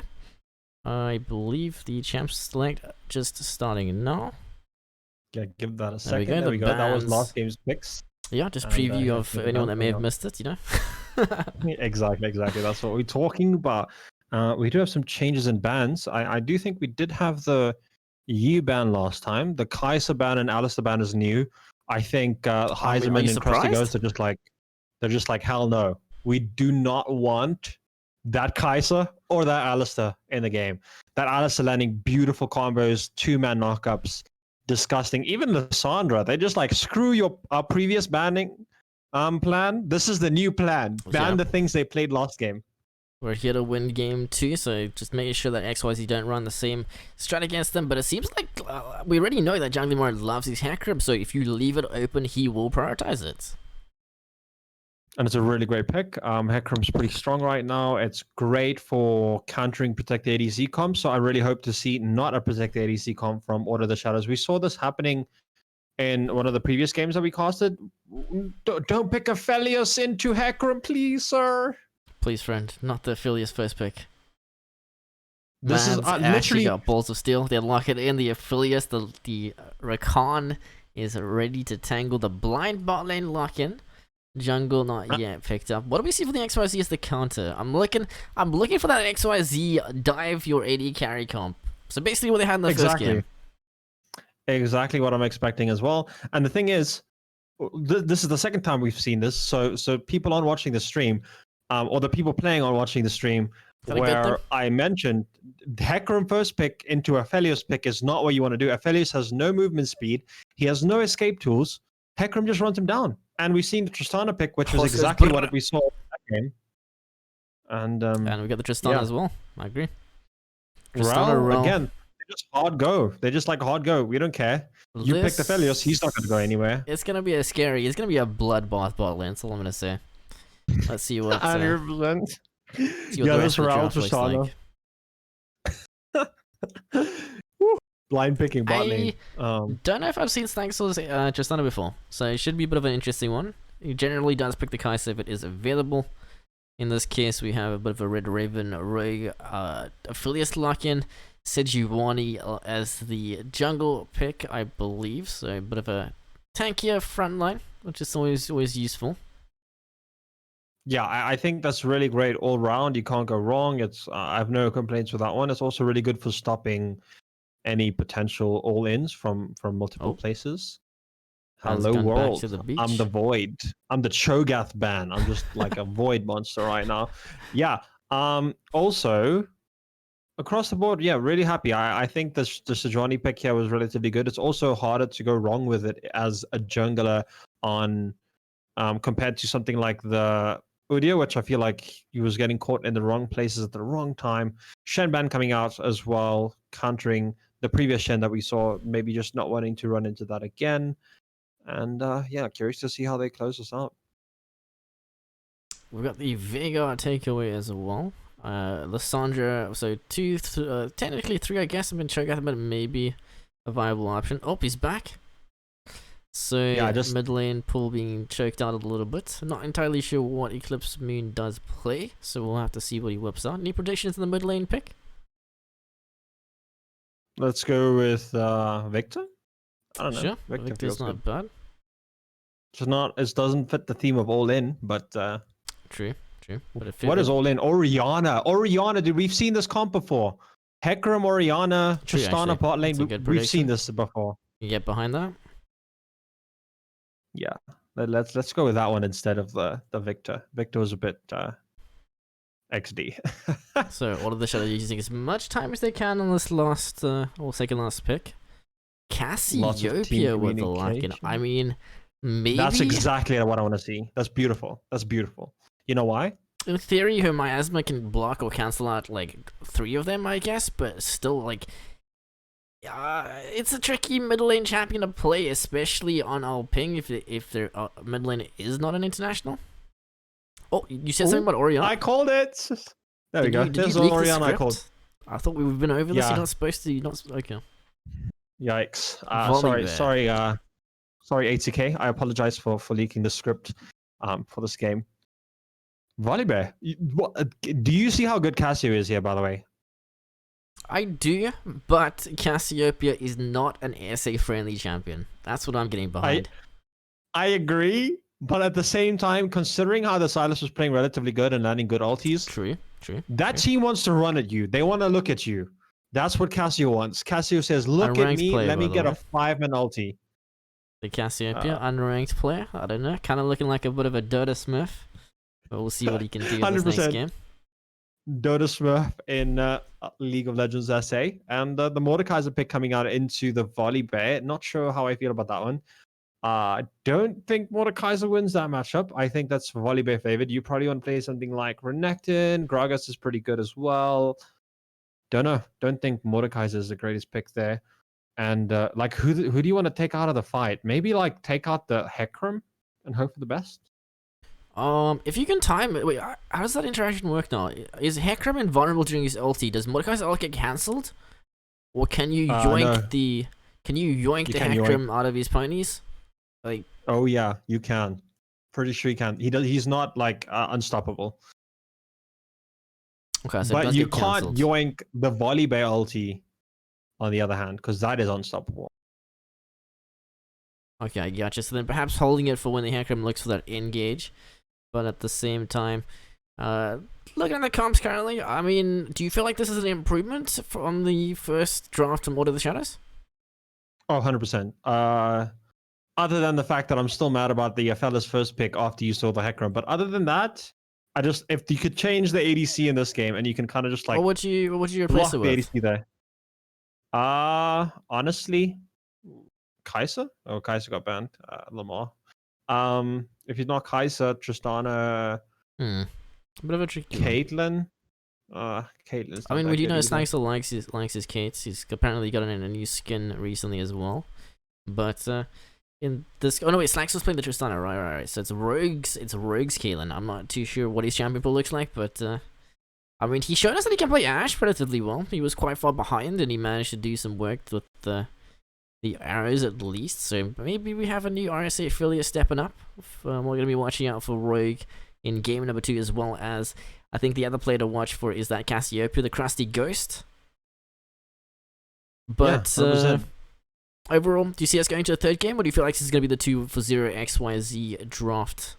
I believe the champs select just starting now. Yeah, give that a second. There There we we go, go. That was bands. last game's picks. Yeah, just And, preview of yeah, anyone that may have yeah. missed it, you know? Exactly. That's what we're talking about. We do have some changes in bans. I do think we did have the U ban last time. The Kaiser ban and Alistair ban is new. I think Heiserman you and Krusty surprised? Ghost are just like hell no. We do not want that Kaiser or that Alistair in the game. That Alistair landing beautiful combos, 2-man knockups, disgusting. Even Lissandra, they just like screw our previous banning plan. This is the new plan. Ban the things they played last game. We're here to win game 2, so just making sure that XYZ don't run the same strat against them. But it seems like we already know that Jungly Mart loves his Hecarim, so if you leave it open, he will prioritize it. And it's a really great pick. Hecarim's pretty strong right now. It's great for countering Protect the ADC comp, so I really hope to see not a Protect the ADC comp from Order of the Shadows. We saw this happening in one of the previous games that we casted. Don't pick Aphelios into Hecarim, please, sir. Please, friend, not the Aphelios first pick. This is actually literally got balls of steel. They lock it in. The Aphelios, the Rakan is ready to tangle the blind bot lane lock in. Jungle not yet picked up. What do we see for the XYZ as the counter? I'm looking for that XYZ dive your AD carry comp. So basically what they had in the first game. Exactly what I'm expecting as well. And the thing is, this is the second time we've seen this. So people on watching the stream, or the people playing on watching the stream, where I mentioned Hecarim first pick into Aphelios pick is not what you want to do. Aphelios has no movement speed. He has no escape tools. Hecarim just runs him down. And we've seen the Tristana pick, which was exactly what we saw in that game. And we got the Tristana as well. I agree. Tristana, again, they just hard go. They just like hard go. We don't care. You picked Aphelios, he's not going to go anywhere. It's going to be it's going to be a bloodbath bot lane, that's all I'm going to say. Let's see what... 100%. Yeah, this Raul Tristana. Blind picking bot lane. Don't know if I've seen Stanksel's Tristana before, so it should be a bit of an interesting one. He generally does pick the Kai'Sa if it is available. In this case, we have a bit of a Red Raven Rogue Aphelios lock-in. Sejuani as the jungle pick, I believe, so a bit of a tankier front line, which is always useful. Yeah, I think that's really great all round. You can't go wrong. It's I have no complaints with that one. It's also really good for stopping any potential all-ins from multiple places. Hello world. I'm the Void. I'm the Cho'Gath ban. I'm just like a Void monster right now. Yeah. Also, across the board, yeah, really happy. I think the Sejuani pick here was relatively good. It's also harder to go wrong with it as a jungler on compared to something like the Udyr, which I feel like he was getting caught in the wrong places at the wrong time. Shen ban coming out as well, countering the previous Shen that we saw, maybe just not wanting to run into that again. And yeah, curious to see how they close us out. We've got the Veigar takeaway as well. Lissandra, so technically 3, I guess, have been Cho'Gath, but maybe a viable option. Oh, he's back. So yeah, mid lane pool being choked out a little bit. I'm not entirely sure what Eclipse Moon does play, so we'll have to see what he whips out. Any predictions in the mid lane pick? Let's go with Victor. I don't know. Sure, Victor's not bad. It doesn't fit the theme of all in, but true. But what is all in? Orianna, dude, we've seen this comp before. Hecarim, Orianna, Tristana bot lane. We've seen this before. You get behind that? Yeah, let's go with that one instead of the Victor. Victor was a bit XD. So all of the Shadow using as much time as they can on this last or second last pick. Cassiopeia with the lock-in. I mean, maybe that's exactly what I want to see. That's beautiful. You know why? In theory, her miasma can block or cancel out like 3 of them, I guess, but still, like, it's a tricky mid lane champion to play, especially on Alping if their mid lane is not an international. Oh, you said something about Orianna? I called it. There we go. There's Orianna I called. I thought we've been over this. Yeah. You're not supposed to. You're not. Okay. Yikes. Volleyball. Sorry, ATK. I apologize for leaking the script for this game. Volleyball. Do you see how good Casio is here, by the way? I do, but Cassiopeia is not an SA-friendly champion. That's what I'm getting behind. I agree, but at the same time, considering how the Silas was playing relatively good and landing good ultis, True. that team wants to run at you. They want to look at you. That's what Casio wants. Casio says, look at me, player, let me get way. a 5-man ulti. The Cassiopeia, unranked player. I don't know. Kind of looking like a bit of a Dota Smith. But we'll see what he can do in this next game. Dota Smurf in League of Legends SA. And the Mordekaiser pick coming out into the Volley Bear. Not sure how I feel about that one. I don't think Mordekaiser wins that matchup. I think that's Volley Bear favored. You probably want to play something like Renekton. Gragas is pretty good as well. Don't know. Don't think Mordekaiser is the greatest pick there. And like, who do you want to take out of the fight? Maybe like take out the Hecarim and hope for the best. If you can time it, wait, how does that interaction work now? Is Hecarim invulnerable during his ulti? Does Mordekaiser ult get cancelled, or can you yoink no. the Hecarim out of his ponies? Like, oh yeah, you can. Pretty sure you can. He's not like unstoppable. Okay, so but you can't cancelled. yoink the Volley Bear ulti. On the other hand, because that is unstoppable. Okay, I gotcha. So then perhaps holding it for when the Hecarim looks for that engage. But at the same time, looking at the comps currently, I mean, do you feel like this is an improvement from the first draft from Order of the Shadows? Oh, 100%. Other than the fact that I'm still mad about the fella's first pick after you saw the Hecarim. But other than that, if you could change the ADC in this game and you can kind of just like... What would you replace it with? The ADC there. Honestly, Kai'Sa? Oh, Kai'Sa got banned. Lamar. If he's not Kai'Sa, Tristana. A bit of a tricky Caitlyn. Caitlyn's I mean, we do know Snaxel likes his Kates. He's apparently gotten a new skin recently as well. But in this, oh no, wait, Snaxel's playing the Tristana, right. So it's Rogue's Caitlyn. I'm not too sure what his champion pool looks like, but I mean, he showed us that he can play Ashe relatively well. He was quite far behind, and he managed to do some work with the arrows at least. So maybe we have a new RSA affiliate stepping up. We're going to be watching out for Rogue in game number 2, as well as I think the other player to watch for is that Cassiopeia, the Crusty Ghost. But yeah, overall, do you see us going to a third game, or do you feel like this is going to be the 2-0 XYZ draft?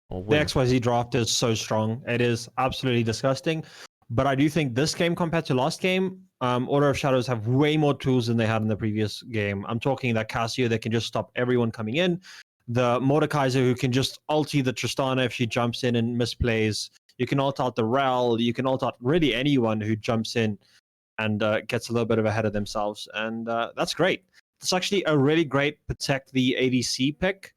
The XYZ draft is so strong. It is absolutely disgusting. But I do think this game compared to last game, Order of Shadows have way more tools than they had in the previous game. I'm talking that Casio, they can just stop everyone coming in. The Mordekaiser, who can just ulti the Tristana if she jumps in and misplays. You can ult out the Rel. You can ult out really anyone who jumps in and gets a little bit of ahead of themselves. And that's great. It's actually a really great protect the ADC pick.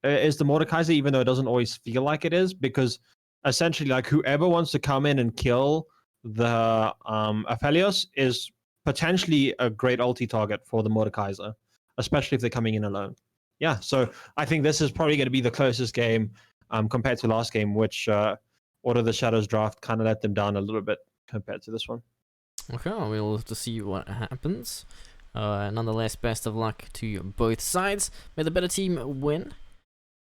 Is the Mordekaiser, even though it doesn't always feel like it is, because essentially, like, whoever wants to come in and kill the Aphelios is potentially a great ulti target for the Mordekaiser, especially if they're coming in alone. Yeah, so I think this is probably going to be the closest game compared to last game, which Order of the Shadows draft kind of let them down a little bit compared to this one. Okay, we'll have to see what happens. Nonetheless, best of luck to both sides. May the better team win.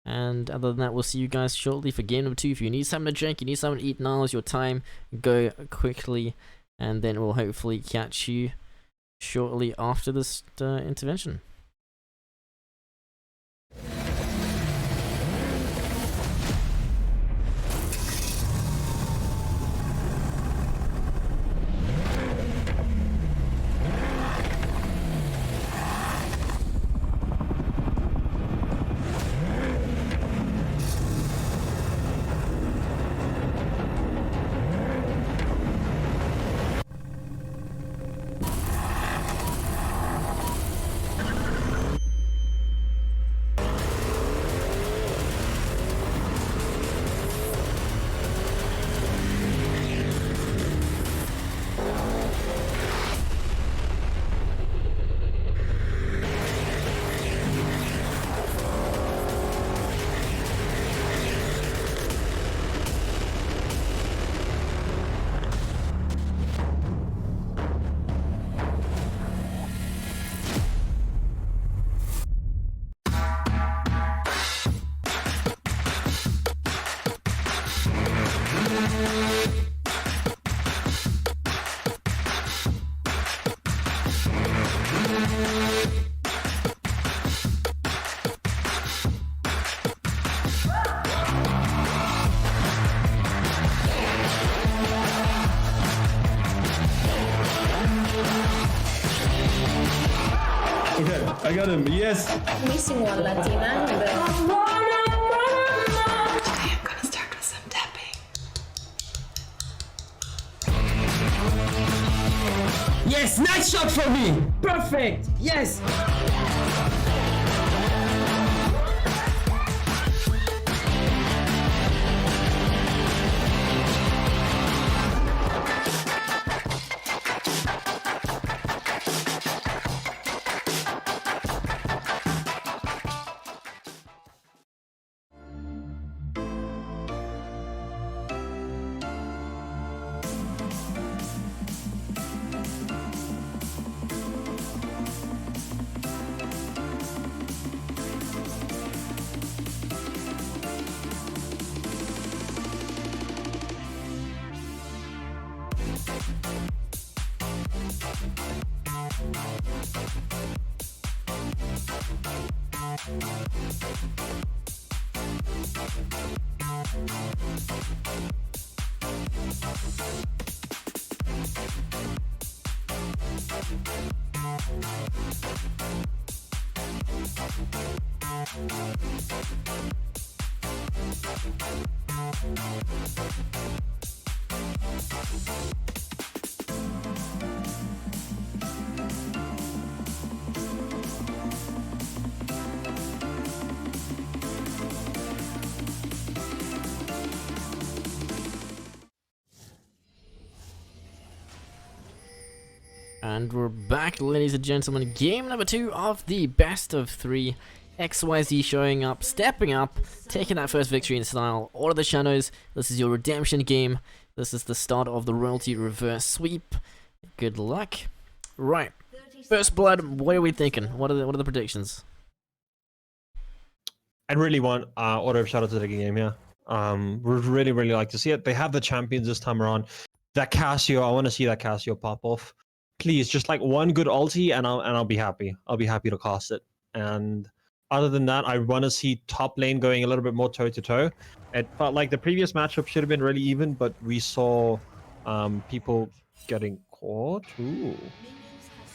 And other than that, we'll see you guys shortly for game number 2. If you need something to drink, you need something to eat, now is your time. Go quickly, and then we'll hopefully catch you shortly after this intervention. I got him. Yes. Missing one Latina. But... I'm gonna start with some tapping. Yes, nice shot for me. Perfect. Yes. And we're back, ladies and gentlemen. Game number 2 of the best of 3. XYZ showing up, stepping up, taking that first victory in style. Order of the Shadows, this is your redemption game. This is the start of the royalty reverse sweep. Good luck. Right, first blood, what are we thinking? What are the predictions? I really want Order of Shadow to take a game here. Would really like to see it. They have the champions this time around. That Casio, I want to see that Casio pop off. Please, just like one good ulti, and I'll be happy. I'll be happy to cast it. And other than that, I want to see top lane going a little bit more toe to toe. It felt like the previous matchup should have been really even, but we saw people getting caught. Ooh,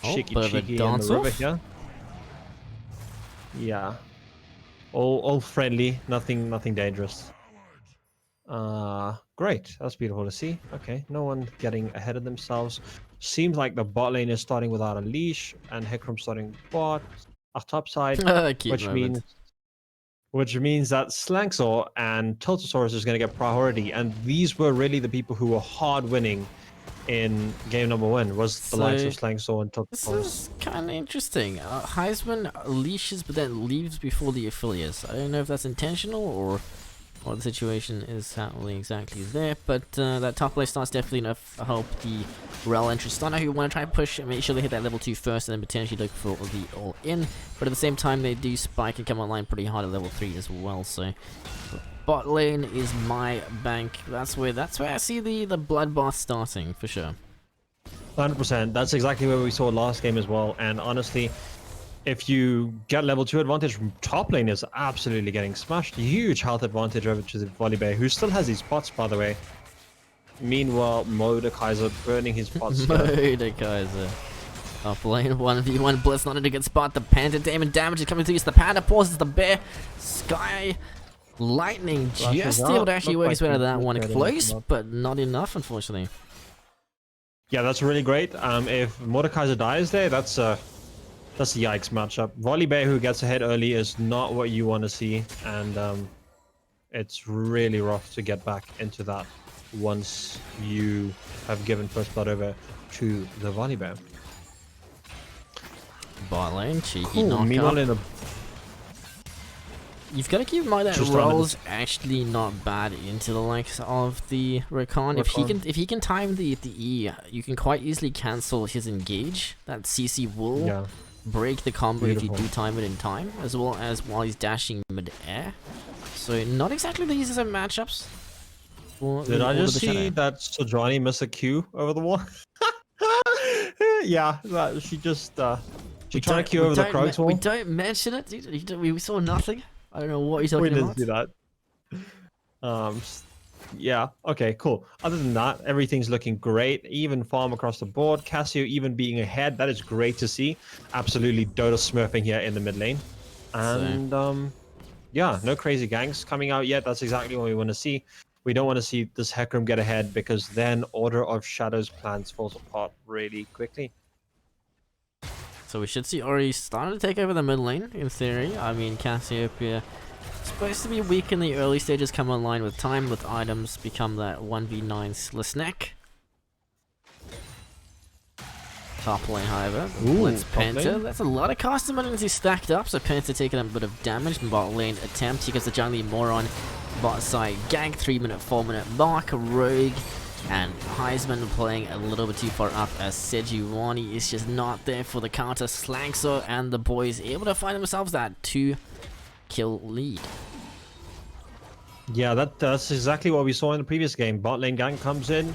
cheeky in the river here. Yeah, all friendly, nothing dangerous. Great, that's beautiful to see. Okay, no one getting ahead of themselves. Seems like the bot lane is starting without a leash, and Hecarim starting bot, top side, which means that Slanksaw and Tiltosaurus is going to get priority, and these were really the people who were hard winning in game number 1. Was the likes of Slanksaw and Tiltosaurus. This is kind of interesting. Heisman leashes, but then leaves before the affiliates. I don't know if that's intentional or what the situation is happening exactly there, but that top lane starts definitely enough to help the Rel and Tristana, who want to try and push and make sure they hit that level 2 first, and then potentially look for the all-in. But at the same time, they do spike and come online pretty hard at level 3 as well. So bot lane is my bank. That's where I see the bloodbath starting for sure. 100%. That's exactly where we saw last game as well. And honestly, if you get level 2 advantage from top lane, is absolutely getting smashed. Huge health advantage over to the Volibear, who still has his pots, by the way. Meanwhile, Mordekaiser burning his pots. Mordekaiser. Top lane, 1v1 Blitz, not a good spot. The Panda Damon damage is coming through. The Panda pauses the bear. Sky Lightning just able to actually work his way out of that one. Close, but not enough, unfortunately. Yeah, that's really great. If Mordekaiser dies there, that's a yikes matchup. Volibear, who gets ahead early, is not what you want to see, and it's really rough to get back into that once you have given first blood over to the Volibear. Bot lane, cheeky knockup. You've got to keep in mind that Roll's actually not bad into the likes of the Rakan. If he can time the E, you can quite easily cancel his engage. That CC will break the combo if you do time it in time, as well as while he's dashing mid-air. So not exactly the easiest of matchups. Did I just see that Sojourner miss a Q over the wall? Yeah, she just she tried to Q over the Krog's wall. We don't mention it, dude. We saw nothing. I don't know what you're talking about. We didn't do that. Yeah, okay, cool. Other than that, everything's looking great. Even farm across the board. Cassio even being ahead. That is great to see. Absolutely Dota smurfing here in the mid lane. And yeah, no crazy ganks coming out yet. That's exactly what we want to see. We don't want to see this Hecarim get ahead because then Order of Shadows plans falls apart really quickly. So we should see Ori starting to take over the mid lane, in theory. I mean, Cassiopeia supposed to be weak in the early stages, come online with time, with items, become that 1v9 Slisneck. Top lane, however, Blitz Penta. That's a lot of custom abilities stacked up, so Penta taking a bit of damage in bot lane attempt. He gets the jungly Moron bot side gank, 3-minute, 4-minute mark, Rogue, and Heisman playing a little bit too far up as Sejuani is just not there for the counter. Slankso and the boys able to find themselves that 2-kill lead. Yeah, that's exactly what we saw in the previous game. Bot lane gank comes in,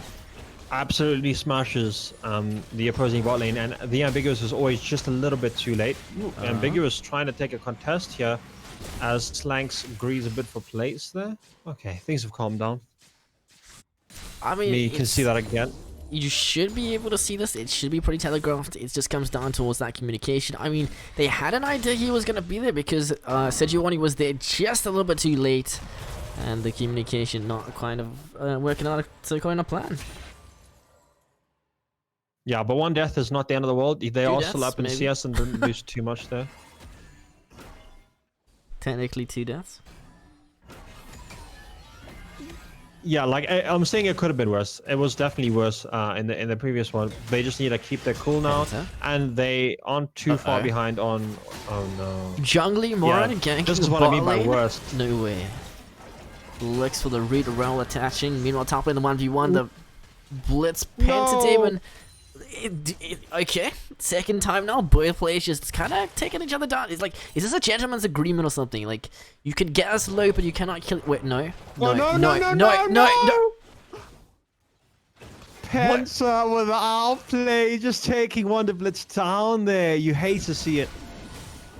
absolutely smashes the opposing bot lane, and the Ambiguous is always just a little bit too late. Ambiguous trying to take a contest here as Slanks agrees a bit for place there. Okay, things have calmed down. I mean, you can see that again. You should be able to see this. It should be pretty telegraphed. It just comes down towards that communication. I mean, they had an idea he was going to be there because Sejuani was there just a little bit too late. And the communication not kind of working out according to plan. Yeah, but one death is not the end of the world. They are still up in maybe. CS and didn't lose too much there. Technically 2 deaths. Yeah, like I'm saying, it could have been worse. It was definitely worse in the previous one. They just need to keep their cool now, and they aren't too far behind on. Oh no. Jungly Moran ganking. This is what I mean by worst. No way. Looks for the read roll attaching. Meanwhile, top lane the 1v1. The Blitz Pentademon. Okay, second time now. Both players just kind of taking each other down. It's like, is this a gentleman's agreement or something? Like, you can get us low, but you cannot kill it. Wait, no. Penta with the outplay, just taking one to Blitz down there. You hate to see it.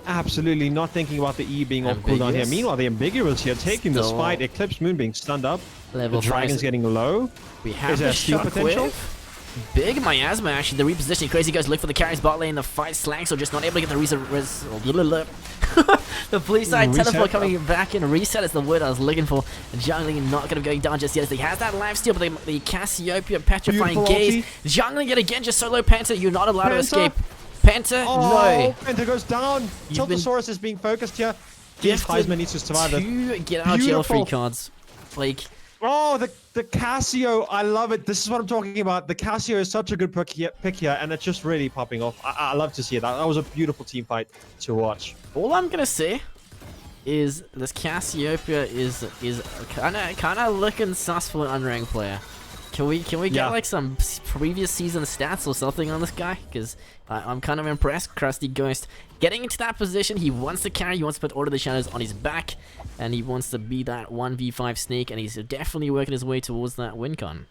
Absolutely not thinking about the E being off cooldown here. Meanwhile, the Ambiguous here taking this fight. Eclipse Moon being stunned up. Level the Dragon's getting low. We have Is there steal potential? Big Miasma actually, the repositioning. Crazy guys look for the carries bot lane. The fight Slanks are just not able to get the the police side teleport coming back in. Reset is the word I was looking for. Jungling not going to be going down just yet as he has that life steal, but the Cassiopeia petrifying gaze. Jungling it again, just solo Penta. You're not allowed to escape. Penta, no. Penta goes down. Tiltosaurus is being focused here. Heisman needs to survive it. 2 get out of jail free cards. Like, oh, the Cassio, I love it. This is what I'm talking about. The Cassio is such a good pick here, and it's just really popping off. I love to see it. That was a beautiful team fight to watch. All I'm gonna say is this Cassiopeia is kind of looking sus for an unranked player. Can we get like some previous season stats or something on this guy? Because I'm kind of impressed. Krusty Ghost getting into that position. He wants to carry. He wants to put Order of the Shadows on his back, and he wants to be that 1v5 snake. And he's definitely working his way towards that win con.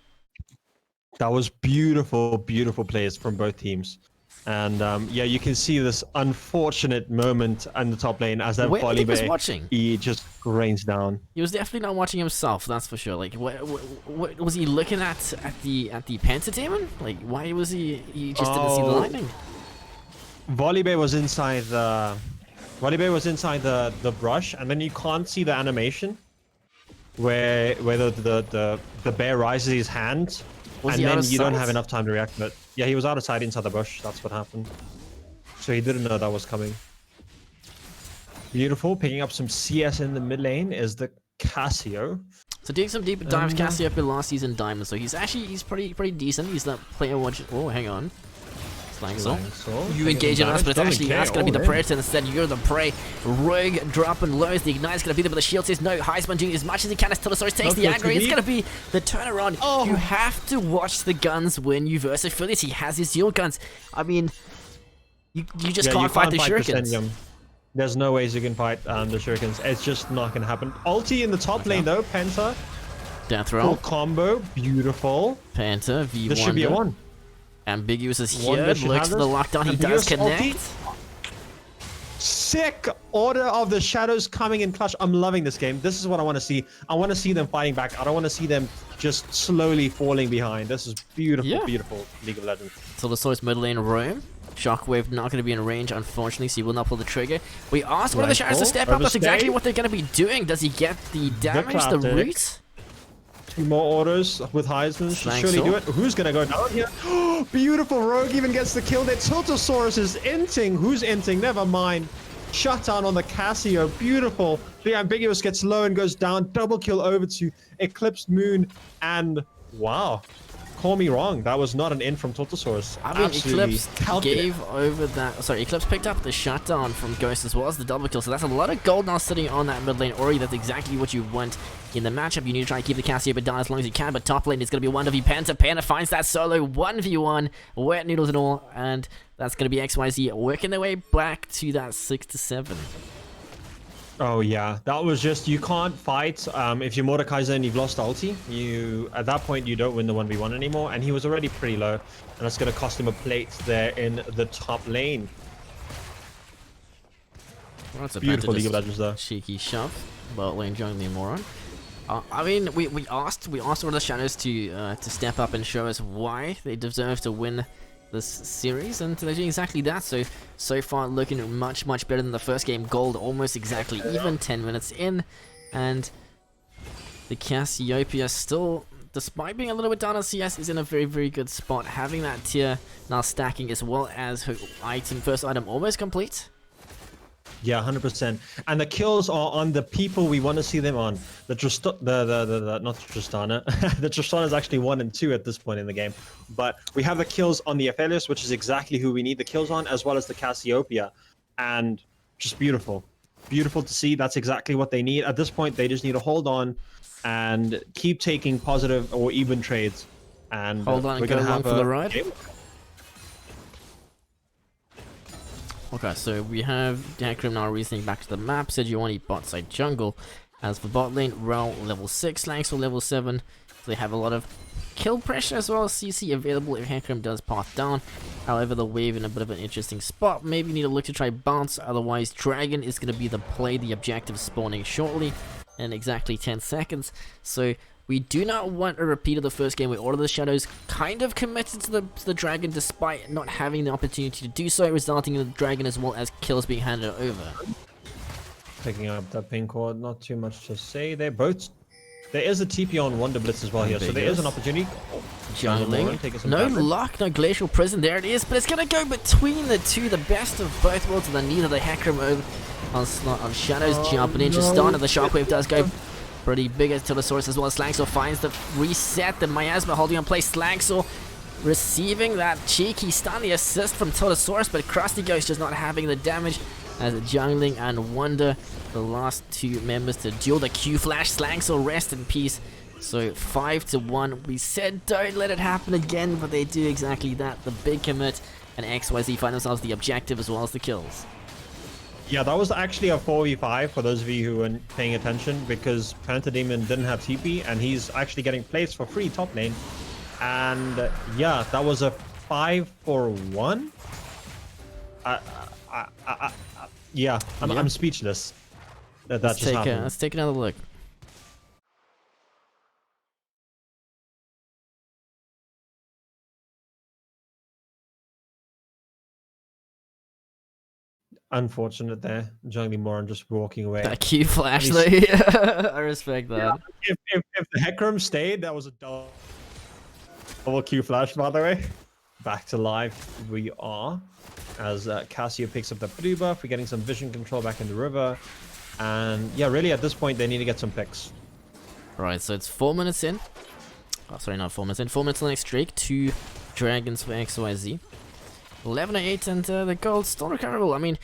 That was beautiful, beautiful plays from both teams. And yeah, you can see this unfortunate moment on the top lane as that He was watching. He just rains down. He was definitely not watching himself, that's for sure. Like, what was he looking at the Pentademon? Like, why was he just didn't see the lightning? Volibear was inside the brush, and then you can't see the animation where the bear rises his hand. And then you don't have enough time to react to it. Yeah, he was out of sight inside the bush. That's what happened. So he didn't know that was coming. Beautiful. Picking up some CS in the mid lane is the Cassio. So doing some deep dives. Cassiopeia last season Diamond. So he's pretty decent. He's that player watching. Oh, hang on. You engage in us, but it's actually that's going to be the Predator instead. You're the prey. Rogue dropping lows. The Ignite's going to be there, but the shield says no. Heisman doing as much as he can as Tiltosaurus takes the aggro. It's going to be the turnaround. You have to watch the guns when you verse affiliates. He has his shield guns. I mean, you just can't fight the shurikens. There's no ways you can fight the shurikens. It's just not going to happen. Ulti in the top lane though. Penta. Death roll. Full combo. Beautiful. Penta. V1. This should be a 1. Ambiguous is here, looks for the lockdown, he does connect. sick Order of the Shadows coming in clutch. I'm loving this game. This is what I want to see. I want to see them fighting back. I don't want to see them just slowly falling behind. This is beautiful, beautiful League of Legends. So the source mid lane roam. Shockwave not going to be in range, unfortunately, so he will not pull the trigger. We asked one of the Shadows to step up. That's exactly what they're going to be doing. Does he get the damage, the root? 2 more orders with Heisman. Should surely do it. Who's going to go down here? Beautiful. Rogue even gets the kill there. Tiltosaurus is inting. Who's inting? Never mind. Shutdown on the Casio. Beautiful. The Ambiguous gets low and goes down. Double kill over to Eclipsed Moon. And wow. Call me wrong. That was not an in from Tiltosaurus. I mean, Eclipse gave over that. Sorry, Eclipse picked up the shutdown from Ghost as well as the double kill. So that's a lot of gold now sitting on that mid lane. Ori, that's exactly what you want in the matchup. You need to try and keep the Casio down as long as you can. But top lane is going to be 1v Penta. Penta finds that solo 1v1. Wet noodles and all. And that's going to be XYZ working their way back to that 6-7. Oh yeah, that was just, you can't fight if you're Mordekaiser and you've lost ulti. At that point you don't win the 1v1 anymore, and he was already pretty low, and that's going to cost him a plate there in the top lane. Well, that's a beautiful League of Legends though. Cheeky shove, bot lane jungling moron. I mean, we asked one of the Shadows to step up and show us why they deserve to win this series, and they're doing exactly that. So far looking much better than the first game. Gold almost exactly even, 10 minutes in, and the Cassiopeia still, despite being a little bit down on CS, is in a very good spot, having that tier now stacking as well as her first item almost complete. Yeah, 100%. And the kills are on the people we want to see them on. Not the Tristana. The Tristana is actually 1 and 2 at this point in the game. But we have the kills on the Aphelios, which is exactly who we need the kills on, as well as the Cassiopeia. And just beautiful. Beautiful to see. That's exactly what they need. At this point, they just need to hold on and keep taking positive or even trades. And hold on and go along for the ride. Game. Okay, so we have Hecarim now reasoning back to the map. Sejuani bot side jungle. As for bot lane, Rel level 6, Langsor level 7. So they have a lot of kill pressure as well as CC available if Hecarim does path down. However, the wave in a bit of an interesting spot. Maybe need to look to try bounce, otherwise Dragon is going to be the play, the objective spawning shortly in exactly 10 seconds. So we do not want a repeat of the first game where all of the Shadows kind of committed to the Dragon despite not having the opportunity to do so, resulting in the Dragon as well as kills being handed over. Picking up that ping cord, not too much to say. There is a TP on Wonder Blitz as well here, so there is an opportunity. Jungling, no luck, no Glacial Prison, there it is, but it's going to go between the two, the best of both worlds, and then neither the Hecarim over on Shadows jumping in, just starting, the Shockwave does go pretty big as Tiltosaurus as well as Slangsor finds the reset, the Miasma holding on place, Slangsor receiving that cheeky stun, the assist from Tiltosaurus, but Krusty Ghost just not having the damage as Jungling and Wonder, the last two members to duel the Q Flash. Slangsor rest in peace. So 5-1, we said don't let it happen again, but they do exactly that, the big commit, and XYZ find themselves the objective as well as the kills. Yeah, that was actually a 4v5 for those of you who weren't paying attention, because Pantademon didn't have TP and he's actually getting plates for free top lane. And yeah, that was a 5-for-1. Yeah, I'm speechless. Let's take another look. Unfortunate there. Jungling Moron just walking away. That Q flash though, I respect that. Yeah, if the Hecarim stayed, that was a double Q flash, by the way. Back to live we are. As Cassia picks up the blue buff, we're getting some vision control back in the river. And yeah, really at this point, they need to get some picks. Right, so it's 4 minutes in. Oh, sorry, not 4 minutes in. 4 minutes on the next streak. 2 dragons for XYZ. 11-8 and the gold still recoverable. I mean,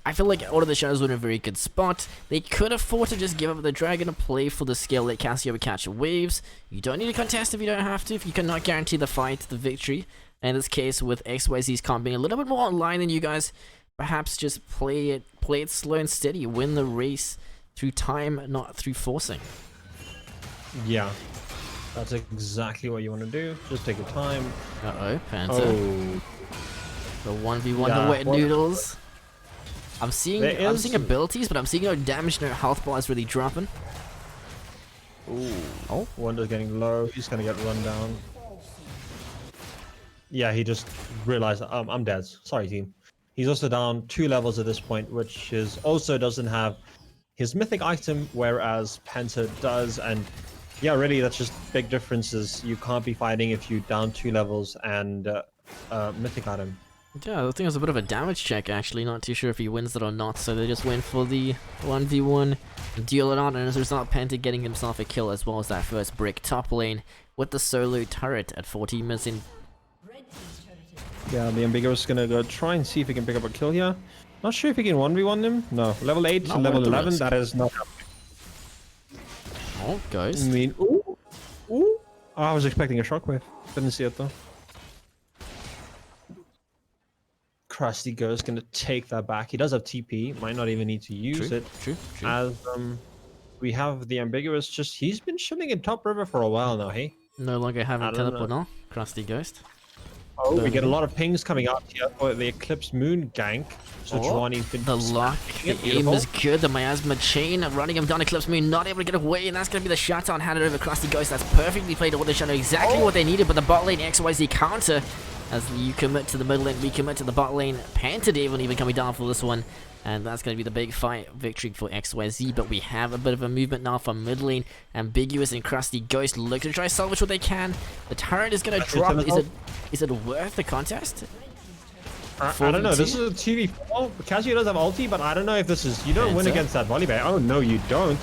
I feel like all of the Shadows were in a very good spot. They could afford to just give up the dragon and play for the skill, let Cassia would catch waves. You don't need to contest if you don't have to, if you cannot guarantee the fight, the victory. And in this case, with XYZ's comp being a little bit more online than you guys, perhaps just play it slow and steady, win the race through time, not through forcing. Yeah, that's exactly what you want to do. Just take your time. Panther. Oh. The 1v1, the wet noodles. I'm seeing abilities, but I'm seeing no damage, no health bars really dropping. Ooh. Oh, Wonder's getting low. He's gonna get run down. Yeah, he just realized I'm dead. Sorry, team. He's also down 2 levels at this point, which is also doesn't have his mythic item, whereas Penta does. And yeah, really, that's just big differences. You can't be fighting if you down 2 levels and mythic item. Yeah, I think it was a bit of a damage check actually. Not too sure if he wins it or not, so they just went for the 1v1, deal it on, and as a result, Penta getting himself a kill as well as that first brick top lane with the solo turret at 14 minutes in. Yeah, the Ambiguous is gonna go try and see if he can pick up a kill here. Not sure if he can 1v1 him. No, level 8 to level 11, that is not happening. Oh, Ghost. I mean, ooh. Oh, I was expecting a shockwave. Didn't see it though. Krusty Ghost gonna take that back. He does have TP, might not even need to use it. True. As we have the Ambiguous, he's been chilling in top river for a while now, hey? No longer having teleport now. Krusty Ghost. Oh, we get a lot of pings coming out here for the Eclipse Moon gank. So Johnny's been the lock, the aim is good, the miasma chain running him down Eclipse Moon, not able to get away, and that's going to be the shutdown handed over Krusty Ghost. That's perfectly played over the shadow, exactly what they needed, but the bot lane XYZ counter. As you commit to the mid lane, we commit to the bot lane. Panta Devon even coming down for this one. And that's going to be the big fight victory for XYZ. But we have a bit of a movement now from mid lane. Ambiguous and Krusty Ghost look to try salvage what they can. The turret is going to drop. Is it worth the contest? I don't know. This is a 2v4. Casio does have ulti, but I don't know if this is... You don't win against that volley bear. Oh, no, you don't.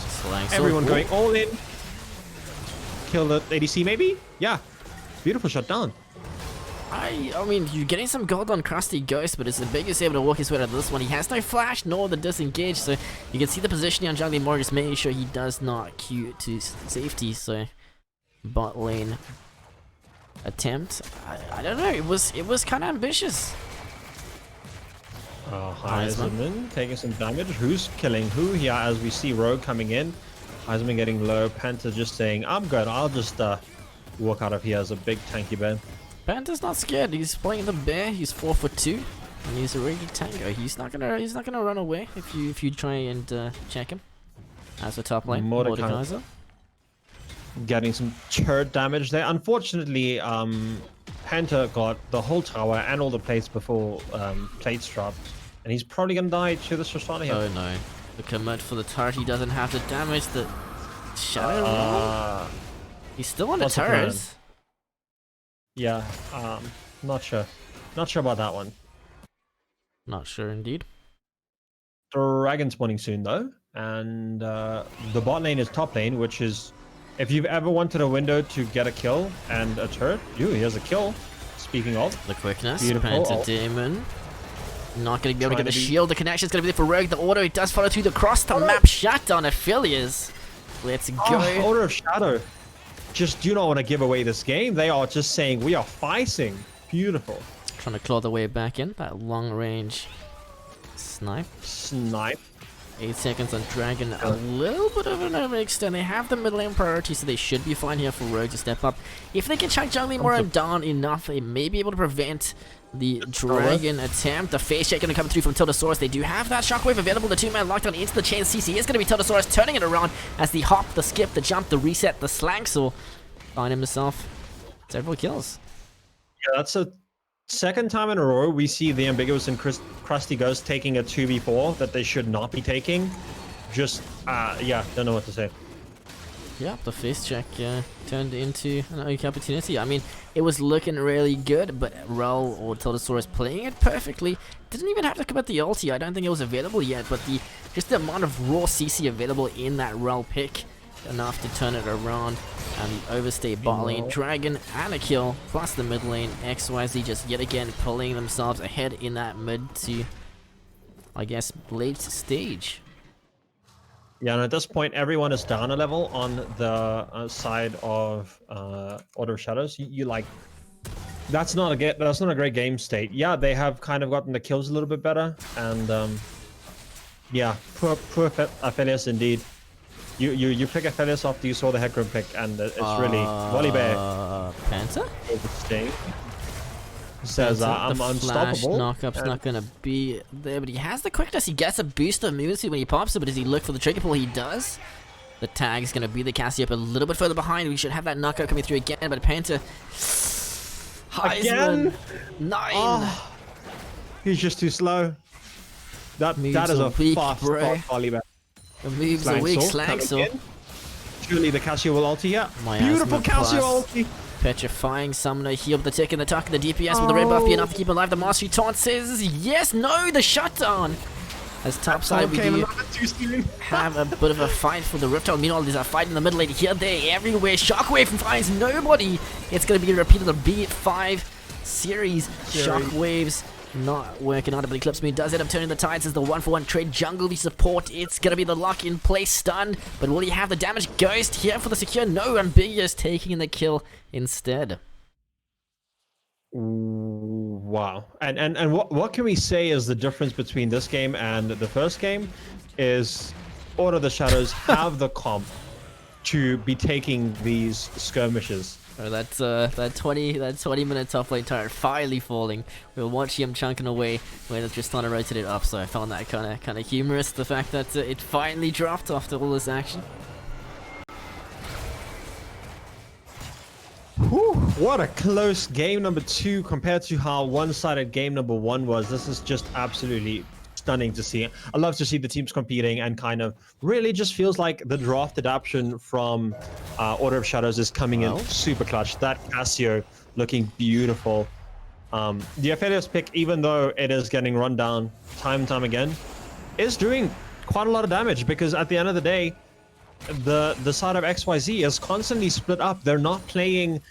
Everyone going all in. Kill the ADC, maybe? Yeah. Beautiful shutdown. I mean, you're getting some gold on Krusty Ghost, but it's the biggest able to walk his way out of this one. He has no flash nor the disengage, so you can see the positioning on Jungling Morgus, making sure he does not queue to safety. So bot lane attempt, I don't know. It was kind of ambitious. Heisman taking some damage. Who's killing who here? As we see Rogue coming in, Heisman getting low. Panther just saying, "I'm good. I'll just walk out of here as a big tanky bear." Panta's not scared. He's playing the bear. He's 4 for 2, and he's a really tango. He's not gonna run away if you try and check him. As a top lane, Mordekaiser getting some turret damage there. Unfortunately, Panta got the whole tower and all the plates before plates dropped, and he's probably gonna die to the Tristana here. Oh no! The commit for the turret. He doesn't have the damage. The shadow. He's still on the turret. Yeah, not sure. Not sure about that one. Not sure indeed. Dragon spawning soon though, and the bot lane is top lane, which is, if you've ever wanted a window to get a kill and a turret, he has a kill. Speaking of the quickness, Panta Demon not going to be able to get the shield. The connection is going to be there for Rogue. The auto does follow through the cross to map shutdown Aphelios. Let's go. Order of Shadow. Just do not want to give away this game. They are just saying we are fighting. Beautiful. Trying to claw their way back in. That long range snipe. 8 seconds on Dragon. A little bit of an overextend. They have the mid lane priority, so they should be fine here for Rogue to step up. If they can chuck Jungling more down enough, they may be able to prevent the Dragon attempt. The face check going to come through from Tiltosaurus. They do have that shockwave available. The 2-man lockdown into the chain. CC is going to be Tiltosaurus turning it around as the hop, the skip, the jump, the reset, the slanksaw. Find himself several kills. Yeah, that's a second time in a row we see the Ambiguous and Krusty Ghost taking a 2v4 that they should not be taking. Just, yeah, don't know what to say. Yeah, the face check turned into an okay opportunity. I mean, it was looking really good, but Rel or Tiltosaurus playing it perfectly. Didn't even have to commit the ulti. I don't think it was available yet, but just the amount of raw CC available in that Rel pick, enough to turn it around. And the overstay bot lane, Dragon and a kill, plus the mid lane. XYZ just yet again pulling themselves ahead in that mid to, I guess, late stage. Yeah, and at this point, everyone is down a level on the side of Order of Shadows. You like, that's not a great game state. Yeah, they have kind of gotten the kills a little bit better, and yeah, poor Aphelios indeed. You pick Aphelios after you saw the Hecarim pick, and it's really Wally Bear. Panta? Overstaying. says, The I'm flash unstoppable. knockup's not going to be there, but he has the quickness. He gets a boost of movement speed when he pops it, but does he look for the trigger pull? He does. The tag's going to be the Cassie up a little bit further behind. We should have that knockout coming through again, but Penta... Heisman, 9. Oh, he's just too slow. That is a weak, fast volley back. The moves are weak, Slangsor. Surely the Casio will ulti here. Miasma Beautiful Casio plus. ulti. Petrifying Summoner heal with the tick and the tuck and the DPS with the red buff be enough to keep alive. The Mastery Taunt says yes, no, the shutdown. As topside we do have a bit of a fight for the Rift Tower. Meanwhile, there's a fight in the mid lane here, there, everywhere. Shockwave finds nobody. It's going to be repeated the B5 series. Shockwaves not working out, but Eclipse Moon does end up turning the tides as the 1-for-1 trade jungle v support. It's going to be the lock in place stun, but will he have the damage? Ghost here for the secure. No, Ambiguous taking the kill instead. Wow. And what can we say is the difference between this game and the first game is Order of the Shadows have the comp to be taking these skirmishes. Oh, that 20 minute top lane turret finally falling. We'll watch him chunking away when Tristana rotated up, so I found that kind of humorous, the fact that it finally dropped after all this action. Whew, what a close game number 2 compared to how one-sided game number 1 was. This is just absolutely stunning to see. I love to see the teams competing, and kind of really just feels like the draft adaptation from Order of Shadows is coming in super clutch. That Casio looking beautiful. The Aphelios pick, even though it is getting run down time and time again, is doing quite a lot of damage, because at the end of the day, the side of XYZ is constantly split up. They're not playing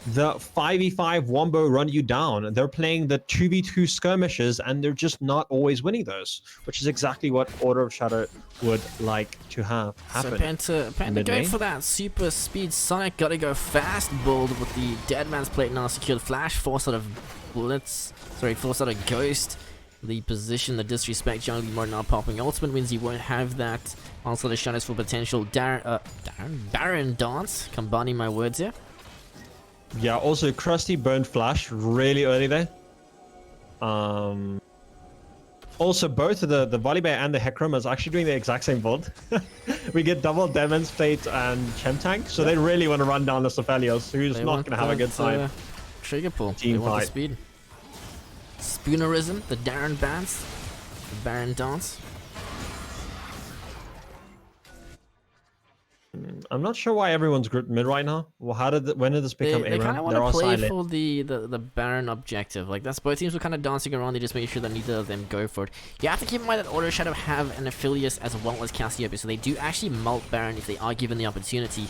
the 5v5 wombo run you down. They're playing the 2v2 skirmishes, and they're just not always winning those, which is exactly what Order of Shadow would like to have happen. So Penta going for that super speed Sonic, gotta go fast build with the Dead Man's Plate now secured. Flash, force out of bullets, force out of Ghost. The position, the disrespect jungle mode now popping. Ultimate means he won't have that. Also the shadows for potential Baron Dance. Combining my words here. Yeah, also Krusty burned Flash really early there. Also both of the Volley Bear and the Hecarim is actually doing the exact same build. We get double Demon's Plate and Chem Tank, so they really want to run down the Sophelios, who's not going to have a good time. Trigger pull. Team they want fight. the speed. Spoonerism, the Darren Bans, the Baron Dance. I'm not sure why everyone's grouped mid right now. Well, when did this become They kind ARAM? of want to play for the Baron objective. Like, that's both teams were kind of dancing around. They just make sure that neither of them go for it. You have to keep in mind that Order Shadow have an Aphelios as well as Cassiopeia, so they do actually mult Baron if they are given the opportunity.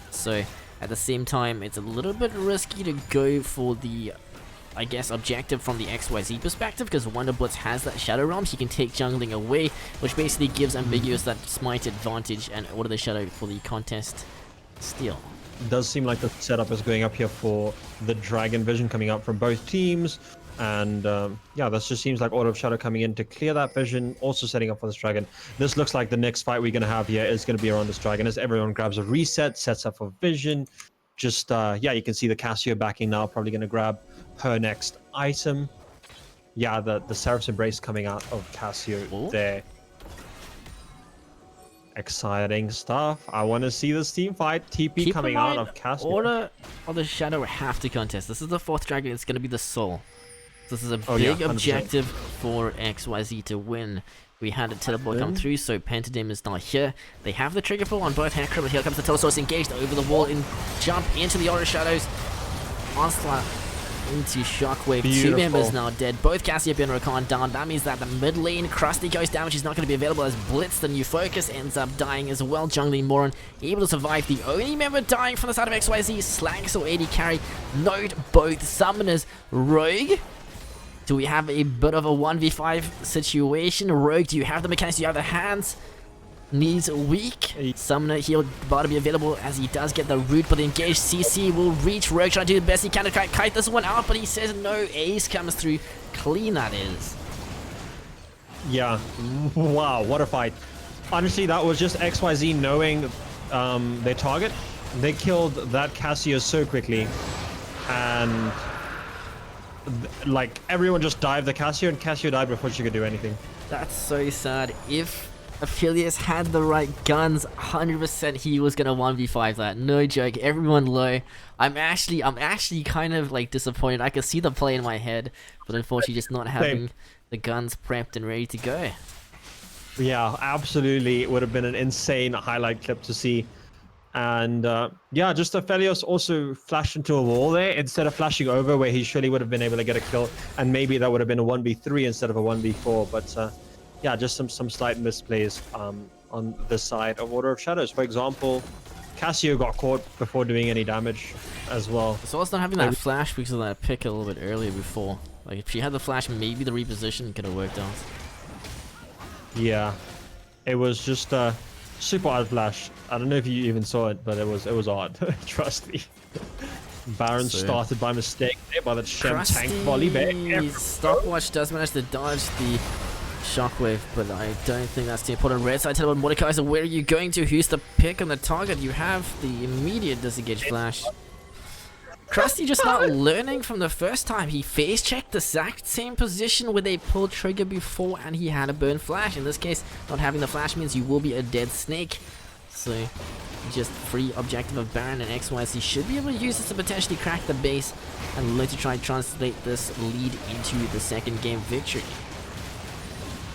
So at the same time, it's a little bit risky to go for the, I guess, objective from the XYZ perspective, because Wonderblitz has that Shadow Realm. He can take jungling away, which basically gives Ambiguous that smite advantage and Order the Shadow for the contest steal. It does seem like the setup is going up here for the Dragon Vision coming up from both teams. And yeah, this just seems like Order of Shadow coming in to clear that vision, also setting up for this Dragon. This looks like the next fight we're going to have here is going to be around this Dragon, as everyone grabs a reset, sets up for vision. Just, yeah, you can see the Casio backing now, probably going to grab her next item. Yeah, the Seraph's Embrace coming out of Casio there. Exciting stuff. I want to see this team fight. TP coming out of Casio. Order of the Shadow have to contest. This is the 4th Dragon. It's going to be the Soul. This is a big objective for XYZ to win. We had a teleport come through, so Pentadim is not here. They have the trigger pull on both Hecarim, but here comes the Telesource engaged over the wall and jump into the Order Shadows. Onslaught into Shockwave. Beautiful. 2 members now dead. Both Cassiopeia and Rakan down. That means that the mid lane Krusty Ghost damage is not going to be available, as Blitz, the new focus, ends up dying as well. Jungling Moron able to survive. The only member dying from the side of XYZ, Slanks or AD carry. Note both summoners. Rogue. Do we have a bit of a 1v5 situation? Rogue, do you have the mechanics? Do you have the hands? Needs weak. Summoner heal about to be available, as he does get the root, but the engaged CC will reach Rogue, trying to do the best he can to kite this one out, but he says no. Ace comes through. Clean, that is. Yeah. Wow, what a fight. Honestly, that was just XYZ knowing their target. They killed that Casio so quickly. And like everyone just dived the Cassio, and Cassio died before she could do anything. That's so sad. If Aphelios had the right guns, 100% he was gonna 1v5 that. No joke. Everyone low. I'm actually kind of like disappointed. I could see the play in my head, but unfortunately just not having the guns prepped and ready to go. Yeah, absolutely. It would have been an insane highlight clip to see. And yeah, just Aphelios also flashed into a wall there instead of flashing over where he surely would have been able to get a kill. And maybe that would have been a 1v3 instead of a 1v4. But yeah, just some slight misplays on this side of Order of Shadows. For example, Cassio got caught before doing any damage as well. So it's not having that flash because of that pick a little bit earlier before. Like if she had the flash, maybe the reposition could have worked out. Yeah, it was just a super odd flash. I don't know if you even saw it, but it was odd. Trust me. Baron started by mistake there by the Shem tank volley back. Stopwatch does manage to dodge the shockwave, but I don't think that's the important. Red side teleport Mordekaiser, where are you going to? Who's the pick on the target? You have the immediate disengage flash. Krusty just not learning from the first time. He face checked the exact same position where they pulled trigger before and he had a burn flash. In this case, not having the flash means you will be a dead snake. So just free objective of Baron and XYZ should be able to use this to potentially crack the base and look to try and translate this lead into the second game victory.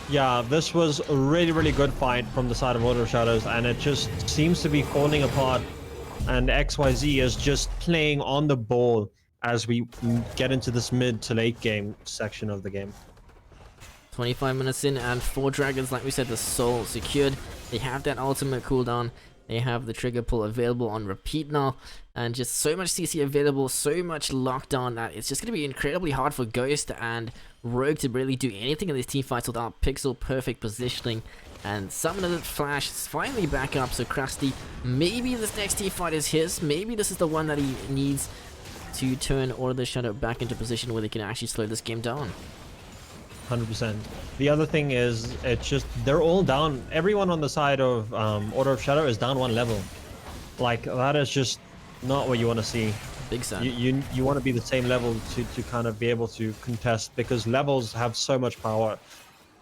Yeah, this was a really good fight from the side of Order of Shadows, and it just seems to be falling apart. And XYZ is just playing on the ball as we get into this mid to late game section of the game. 25 minutes in and 4 dragons, like we said, the soul secured. They have that ultimate cooldown. They have the trigger pull available on repeat now, and just so much CC available, so much lockdown that it's just going to be incredibly hard for Ghost and Rogue to really do anything in these team fights without pixel perfect positioning. And Summoner Flash is finally back up, so Krusty, maybe this next team fight is his. Maybe this is the one that he needs to turn Order of the Shadow back into position where they can actually slow this game down. 100%. The other thing is, it's just, they're all down. Everyone on the side of Order of Shadow is down 1 level. Like, that is just not what you want to see. Big sad. You want to be the same level to kind of be able to contest, because levels have so much power.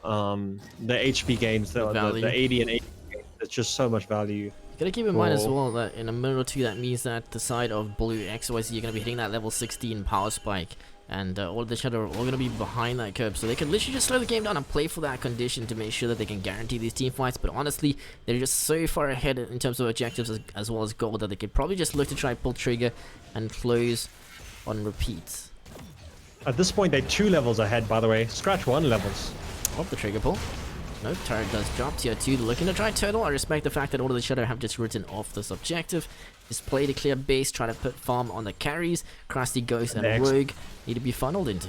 The HP gains, the 80 and 80 gains, it's just so much value. You gotta keep in mind as well that in a minute or two, that means that the side of Blue XYZ, you're gonna be hitting that level 16 power spike, and all of the Shadow are all gonna be behind that curve, so they can literally just slow the game down and play for that condition to make sure that they can guarantee these team fights. But honestly, they're just so far ahead in terms of objectives as well as gold that they could probably just look to try pull trigger and close on repeat. At this point, they're 2 levels ahead, by the way. Scratch 1 levels. Of the trigger pull. No, turret does drop tier 2, looking to try turtle. I respect the fact that Order of the Shadow have just written off this objective. Just play to clear base, try to put farm on the carries. Krusty, Ghost, and Rogue need to be funneled into.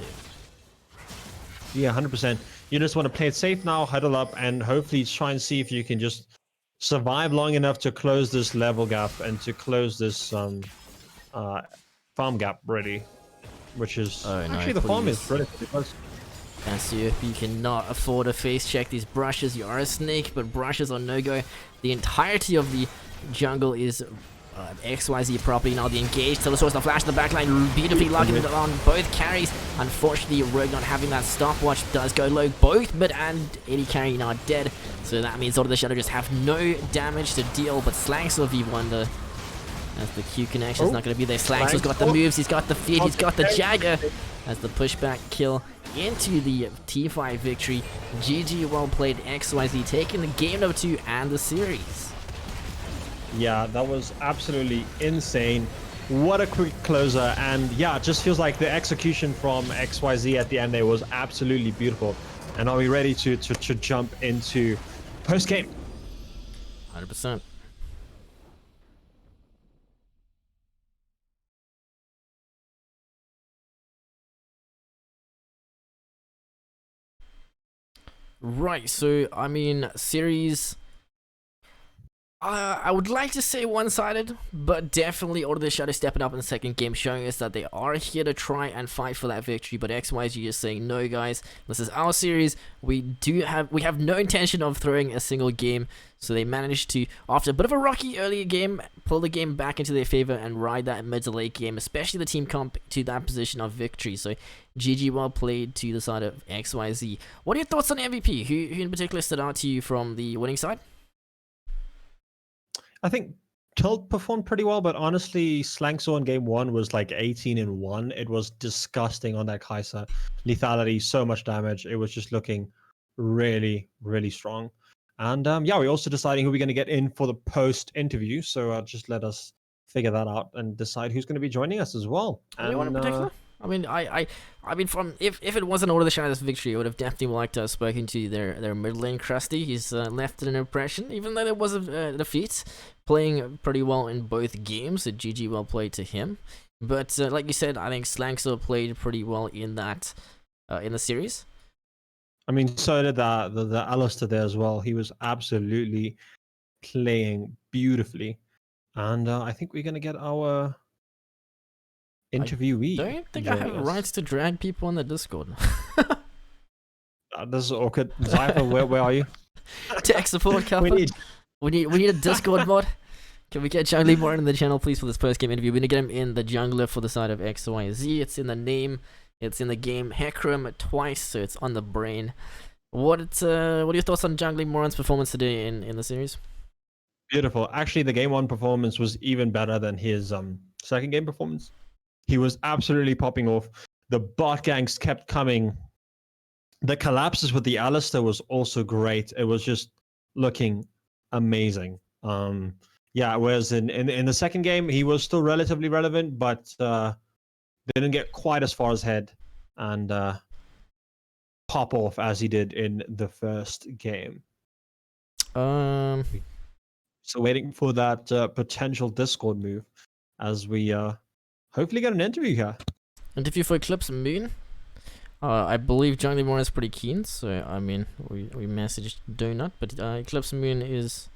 Yeah, 100%. You just want to play it safe now, huddle up, and hopefully try and see if you can just survive long enough to close this level gap and to close this farm gap, really. Which is... actually, the farm is relatively close. Cassio, you cannot afford to face check these brushes. You are a snake, but brushes are no-go. The entirety of the jungle is XYZ property. Now the engage, Telesaurus, the flash in the backline, beautifully locking it on both carries. Unfortunately, Rogue not having that stopwatch does go low. Both mid and ATK now dead. So that means Order of the Shadow just have no damage to deal, but Slangs will be wonder. As the Q connection is not going to be there. Slangs has got the moves, he's got the feed, he's got the Jagger. As the pushback kill into the T5 victory. GG, well played. XYZ taking the game number 2 and the series. Yeah, that was absolutely insane. What a quick closer. And yeah, it just feels like the execution from XYZ at the end there was absolutely beautiful. And are we ready to jump into post-game? 100%. Right, so I mean, series I would like to say one-sided, but definitely Order of the Shadow stepping up in the second game, showing us that they are here to try and fight for that victory. But XYZ is saying, no, guys, this is our series. We have no intention of throwing a single game. So they managed to, after a bit of a rocky earlier game, pull the game back into their favor and ride that mid to late game, especially the team comp to that position of victory. So GG, well played to the side of XYZ. What are your thoughts on MVP? Who in particular stood out to you from the winning side? I think Tilt performed pretty well, but honestly, Slanksaw in game 1 was like 18-1. It was disgusting on that Kaiser. Lethality, so much damage. It was just looking really, really strong. And yeah, we're also deciding who we're going to get in for the post interview. So just let us figure that out and decide who's going to be joining us as well. Anyone in particular? I mean, I mean, from if it wasn't Order of the Shadows victory, I would have definitely liked to have spoken to their mid lane Krusty. He's left an impression, even though there was a defeat, playing pretty well in both games. So GG, well played to him. But like you said, I think Slanksaw played pretty well in that in the series. I mean, so did the Alistair there as well. He was absolutely playing beautifully, and I think we're gonna get our interviewee. I don't think I have rights to drag people on the Discord. This is awkward. Zypher, where are you? Tech support, Kappa. We need a Discord mod. Can we get Jungly more in the channel, please, for this post game interview? We're gonna get him in the jungler for the side of XYZ. It's in the name. It's in the game. Hecarim twice, so it's on the brain. What are your thoughts on Jungly Moran's performance today in the series? Beautiful. Actually, the game 1 performance was even better than his second game performance. He was absolutely popping off. The bot ganks kept coming. The collapses with the Alistair was also great. It was just looking amazing. Yeah, whereas in the second game, he was still relatively relevant, but didn't get quite as far as head and pop off as he did in the first game. So waiting for that potential Discord move as we hopefully get an interview here. Interview for Eclipse Moon. I believe Jungly Moran is pretty keen, so I mean, we messaged Donut, but Eclipse Moon is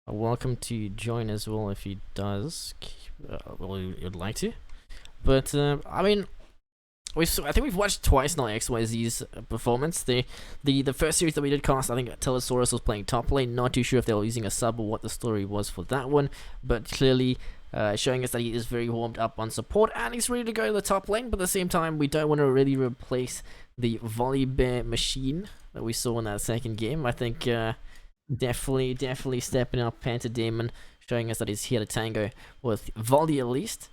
welcome to join as well if he does. Well, you'd like to. But I mean, I think we've watched twice now XYZ's performance. The first series that we did cast, I think Telesaurus was playing top lane. Not too sure if they were using a sub or what the story was for that one, but clearly showing us that he is very warmed up on support and he's ready to go to the top lane. But at the same time, we don't want to really replace the volley bear machine that we saw in that second game. I think definitely stepping up Pantademon, showing us that he's here to tango with volley at least.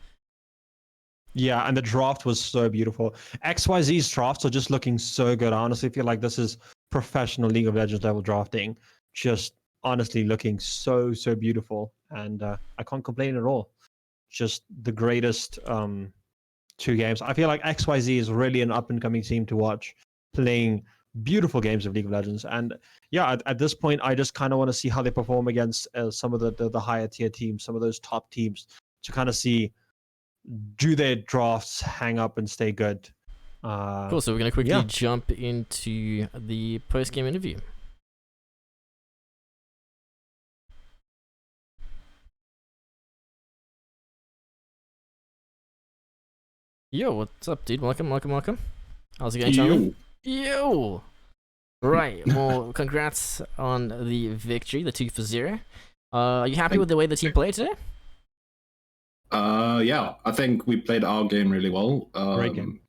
Yeah, and the draft was so beautiful. XYZ's drafts are just looking so good. I honestly feel like this is professional League of Legends level drafting. Just honestly looking so beautiful. And I can't complain at all. Just the greatest 2 games. I feel like XYZ is really an up-and-coming team to watch, playing beautiful games of League of Legends. And yeah, at this point, I just kind of want to see how they perform against some of the higher tier teams, some of those top teams, to kind of see, do their drafts hang up and stay good? Cool, so we're going to quickly jump into the post-game interview. Yo, what's up, dude? Welcome. How's it going, Charlie? Yo! Right, well, congrats on the victory, the 2-0. Are you happy with the way the team played today? Yeah, I think we played our game really well. Great game.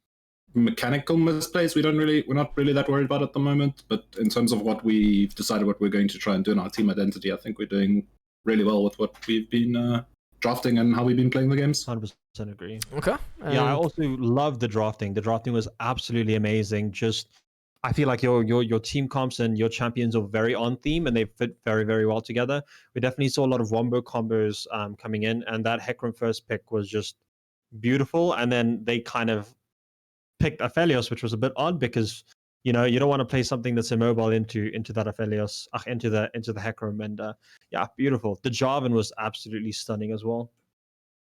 Mechanical misplays, we're not really that worried about at the moment. But in terms of what we've decided what we're going to try and do in our team identity, I think we're doing really well with what we've been drafting and how we've been playing the games. 100% agree. Okay. Yeah, I also love the drafting. The drafting was absolutely amazing. Just, I feel like your team comps and your champions are very on theme and they fit very well together. We definitely saw a lot of wombo combos coming in, and that Hecarim first pick was just beautiful. And then they kind of picked Aphelios, which was a bit odd because you don't want to play something that's immobile into that Aphelios, into the Hecarim, and yeah, beautiful. The Jarvan was absolutely stunning as well.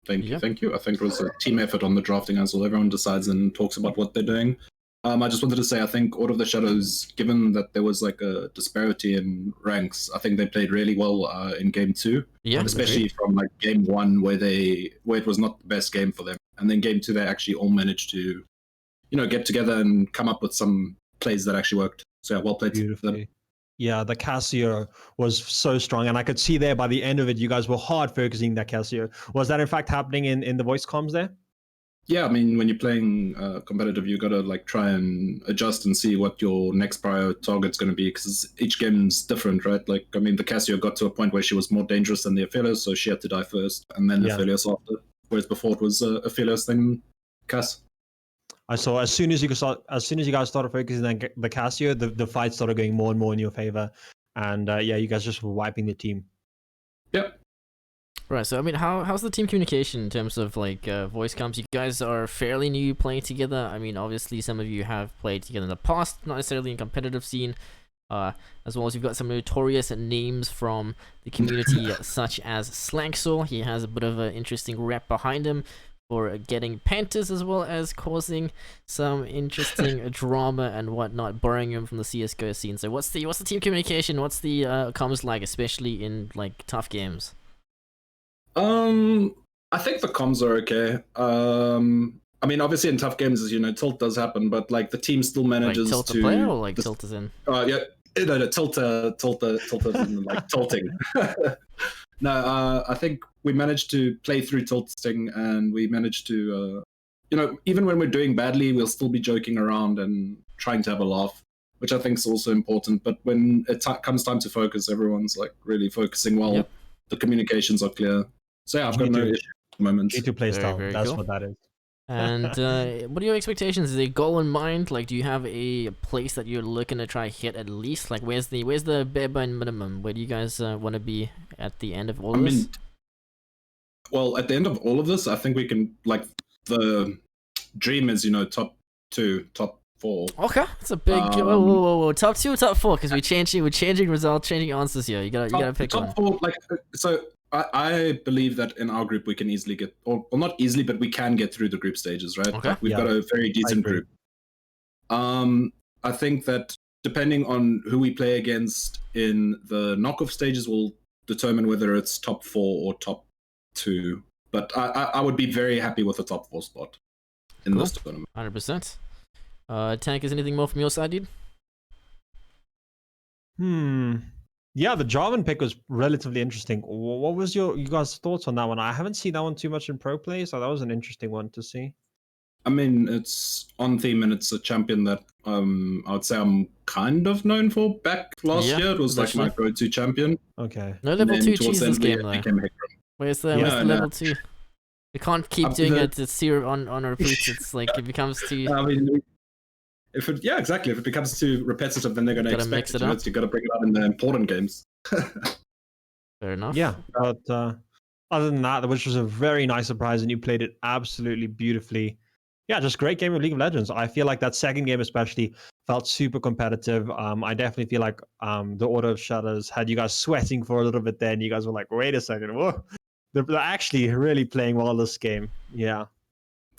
Thank you. I think it was a team effort on the drafting as well. Everyone decides and talks about what they're doing. I just wanted to say, I think Order of the Shadows, given that there was like a disparity in ranks, I think they played really well in game 2. Yeah, especially from like game 1 where it was not the best game for them, and then game 2 they actually all managed to, get together and come up with some plays that actually worked. So yeah, well played to them. Yeah, the Casio was so strong, and I could see there by the end of it, you guys were hard focusing that Casio. Was that in fact happening in the voice comms there? Yeah, I mean, when you're playing competitive, you gotta like try and adjust and see what your next prior target's going to be, because each game's different, right? Like, I mean, the Casio got to a point where she was more dangerous than the Aphelios, so she had to die first, and then the Aphelios after. Whereas before it was Aphelios then Cass. I saw as soon as you guys started focusing on the Casio, the fight started going more and more in your favor, and you guys just were wiping the team. Yep. Right, so I mean, how's the team communication in terms of like voice comms? You guys are fairly new playing together. I mean, obviously some of you have played together in the past, not necessarily in competitive scene, as well as you've got some notorious names from the community such as Slanksaw. He has a bit of an interesting rep behind him for getting Panthers, as well as causing some interesting drama and whatnot, borrowing him from the CSGO scene. So what's the team communication? What's the comms like, especially in like tough games? I think the comms are okay. I mean, obviously in tough games, as you know, tilt does happen, but like the team still manages tilt to the player, or like tilt is in. Yeah, no, tilt and like tilting. No, I think we managed to play through tilting, and we managed to, even when we're doing badly, we'll still be joking around and trying to have a laugh, which I think is also important. But when it comes time to focus, everyone's like really focusing well. Yep. The communications are clear. So yeah, I've got no issue at the moment. G2 playstyle, very that's cool. what that is. And what are your expectations? Is there a goal in mind? Like, do you have a place that you're looking to try hit at least? Like, where's the bare bone minimum? Where do you guys want to be at the end of all of this? Well, at the end of all of this, I think we can, like, the dream is, top 2, top 4. Okay, that's a big whoa. Top 2, top 4, because we're changing results, changing answers here. You gotta pick top one. 4, like, so I believe that in our group we can easily get, or not easily, but we can get through the group stages, right? Okay. Like, we've got a very decent group. I think that depending on who we play against in the knockoff stages will determine whether it's top 4 or top 2. But I would be very happy with the top 4 spot in this tournament. 100%. Tank, is anything more from your side, dude? Yeah, the Jarvan pick was relatively interesting. What was you guys' thoughts on that one? I haven't seen that one too much in pro play, so that was an interesting one to see. I mean, it's on theme, and it's a champion that I would say I'm kind of known for. Back last year, it was like my go-to champion. Okay. No level 2 cheese this game, though. Where's the level 2? We can't keep doing it. It's here on repeats. It's like it becomes too. I mean, exactly. If it becomes too repetitive, then they're going to expect it. You got to bring it out in the important games. Fair enough. Yeah, but other than that, which was a very nice surprise, and you played it absolutely beautifully. Yeah, just great game of League of Legends. I feel like that second game especially felt super competitive. I definitely feel like the Order of Shadows had you guys sweating for a little bit there, and you guys were like, wait a second, whoa. They're actually really playing well this game. Yeah.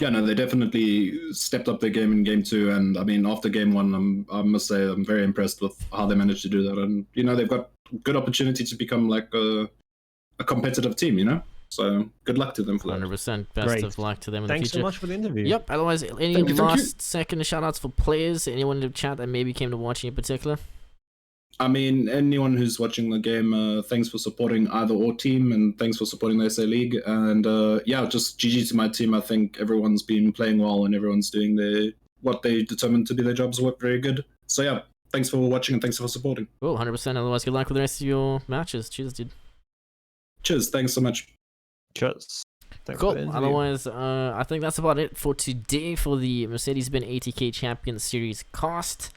Yeah, no, they definitely stepped up their game in game 2. And I mean, after game 1, I must say I'm very impressed with how they managed to do that. And, they've got good opportunity to become like a competitive team, So good luck to them for that. 100%. Best of luck to them in the future. Thanks so much for the interview. Yep. Otherwise, any last second shout outs for players? Anyone in the chat that maybe came to watching in particular? I mean, anyone who's watching the game, thanks for supporting either or team, and thanks for supporting the SA League. And just GG to my team. I think everyone's been playing well, and everyone's doing what they determined to be their jobs work very good. So yeah, thanks for watching, and thanks for supporting. Cool, 100%. Otherwise, good luck with the rest of your matches. Cheers, dude. Cheers, thanks so much. Cheers. Cool. Otherwise, I think that's about it for today for the Mercedes-Benz ATK Champions Series cast.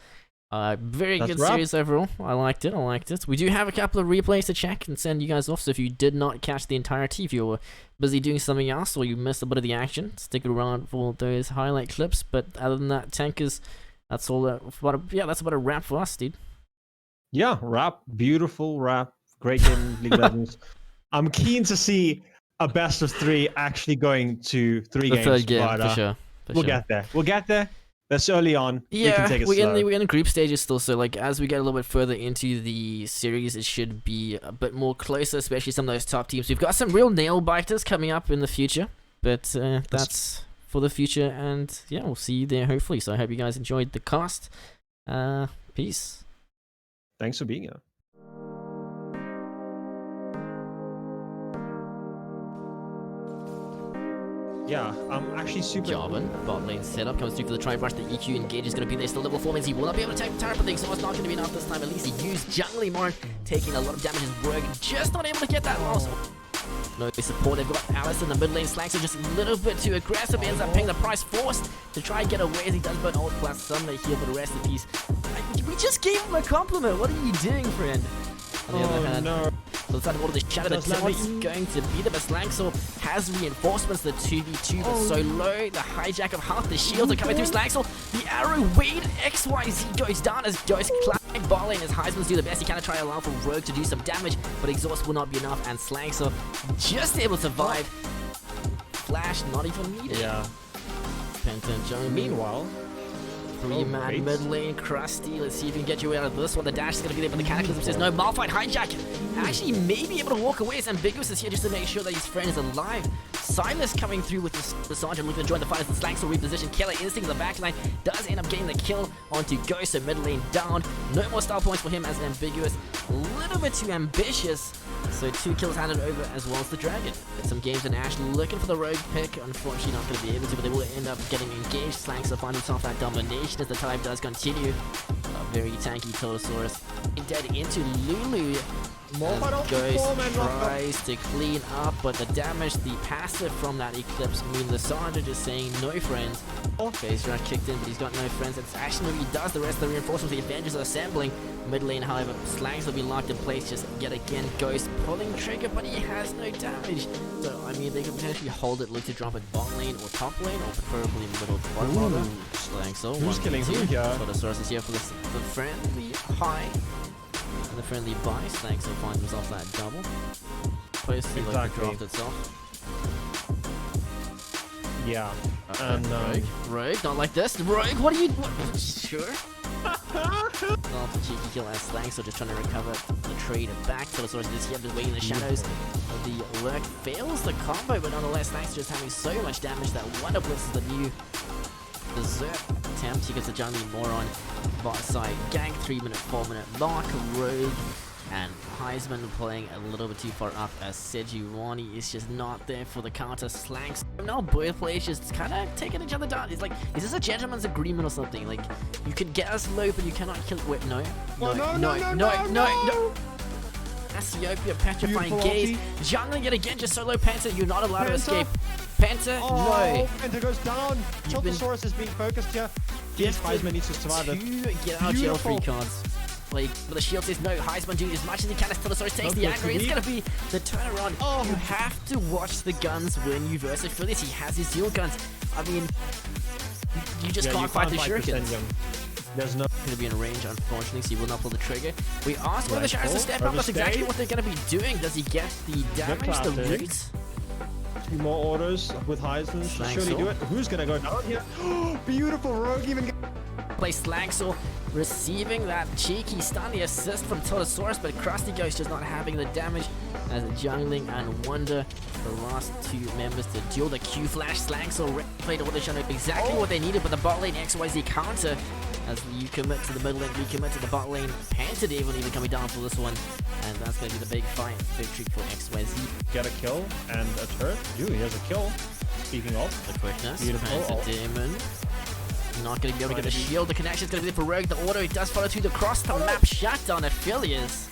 Very good series overall. I liked it. We do have a couple of replays to check and send you guys off, so if you did not catch the entirety, if you were busy doing something else or you missed a bit of the action, stick around for those highlight clips. But other than that, Tankers, that's all. That's about a wrap for us, dude. Yeah, wrap. Beautiful wrap. Great game in League of Legends. I'm keen to see a best of 3 actually going to 3 games. The third game, but, for sure. We'll get there. That's early on. We Yeah, can take it we're slow. in the group stages still, so like as we get a little bit further into the series, it should be a bit more closer, especially some of those top teams. We've got some real nail biters coming up in the future, but that's for the future, and yeah, we'll see you there hopefully. So I hope you guys enjoyed the cast. Peace. Thanks for being here. Yeah, I'm actually super. Jarvan, bot lane setup, comes through for the tri-brush. The EQ engage is going to be there. Still level 4 means he will not be able to take the turret, but the exhaust not going to be enough this time. At least he used jungling more, taking a lot of damage as Rogue, just not able to get that loss. No support, they've got Alice in the mid lane. Slanks are just a little bit too aggressive. He ends up paying the price, forced to try and get away as he does burn ult plus some may heal for the rest of the piece. We just gave him a compliment. What are you doing, friend? On the other hand, no. so the side of all of the shadow, the team's going to be the best. Slanksaw has reinforcements, the 2v2, but so low. The hijack of half the shields are coming through Slanksaw. The arrow wait, XYZ goes down as Ghost clapping ball lane as Heisman's do the best he can to try to allow for Rogue to do some damage, but exhaust will not be enough, and Slanksaw just able to survive. Flash not even needed. Yeah. Penta Joe. Meanwhile, 3-man mid lane, Krusty. Let's see if we can get you out of this one. The dash is going to be there, but the Cataclysm says no. Malphite hijack. Actually, may be able to walk away as Ambiguous is here just to make sure that his friend is alive. Silas coming through with the Sergeant looking to join the fight as the Slanks will reposition. Killer Instinct in the backline does end up getting the kill onto Ghost, so mid lane down. No more style points for him as Ambiguous. A little bit too ambitious. So 2 kills handed over as well as the Dragon. Get some games in Ash looking for the Rogue pick. Unfortunately not going to be able to, but they will end up getting engaged. Slanks will find himself that domination as the time does continue. A very tanky Totosaurus dead into Lulu. Ghost tries to clean up, but the damage, the passive from that Eclipse mean the Sergeant is saying no friends. Phase run kicked in, but he's got no friends. It's actually he does the rest of the reinforcements. The Avengers are assembling. Mid lane, however, Slangs will be locked in place just yet again. Ghost pulling trigger, but he has no damage. So, I mean, they could potentially hold it, look to drop it bot lane or top lane, or preferably middle bottom rather. Slangs, so who's killing who here? So the source is here for the friendly high. And the friendly buy, Slanks will find himself that double. Closely like the draft itself. Yeah. And Rogue, not like this. Rogue, what are you? Sure. Not a cheeky kill as Slanks, so just trying to recover the trade back. Totosaurus is here, just waiting in the shadows. The lurk fails the combo, but nonetheless, Slanks just having so much damage that Wonder Blitz is the new Berserk attempt. He gets a jungling more on bot side. Gang 3-minute, 4-minute mark. Rogue and Heisman playing a little bit too far up as Sejuani is just not there for the counter. Slanks. Now both players just kind of taking each other down. It's like, is this a gentleman's agreement or something? Like, you can get us low, but you cannot kill. Wait, no. Cassiopeia, petrifying gaze. Jungling it again, just solo Penta. You're not allowed to escape. Penta, no. Penta goes down. Totosaurus is being focused here. Yes, Heisman needs to survive it. Get out jail free cards. Like, but the shield says no. Heisman doing as much as he can as Totosaurus takes the aggro. It's gonna be the turnaround. You have to watch the guns when you versus for this. He has his dual guns. I mean, you just can't fight the shurikens. There's no going to be in range, unfortunately, so he will not pull the trigger. We asked one of the shadows to step up. That's exactly what they're going to be doing. Does he get the damage, the root? 2 more orders with Heisman. Surely do it. Who's going to go down here? Beautiful Rogue even. Play Slanksaw receiving that cheeky stun, the assist from Totosaurus, but Krusty Ghost just not having the damage as Jungling and Wonder, the last 2 members to duel. The Q flash. Slanksaw played all the shadow exactly what they needed, but the bot lane XYZ counter as you commit to the middle lane, recommit to the bot lane. Panta Devil even coming down for this one, and that's going to be the big fight victory for XYZ. Get a kill and a turret. Dude, he has a kill. Speaking of the quickness, beautiful. Panta Demon. Not going to be able to get a shield. The connection is going to be there for Rogue. The auto, he does follow through the cross to map shutdown Aphelios.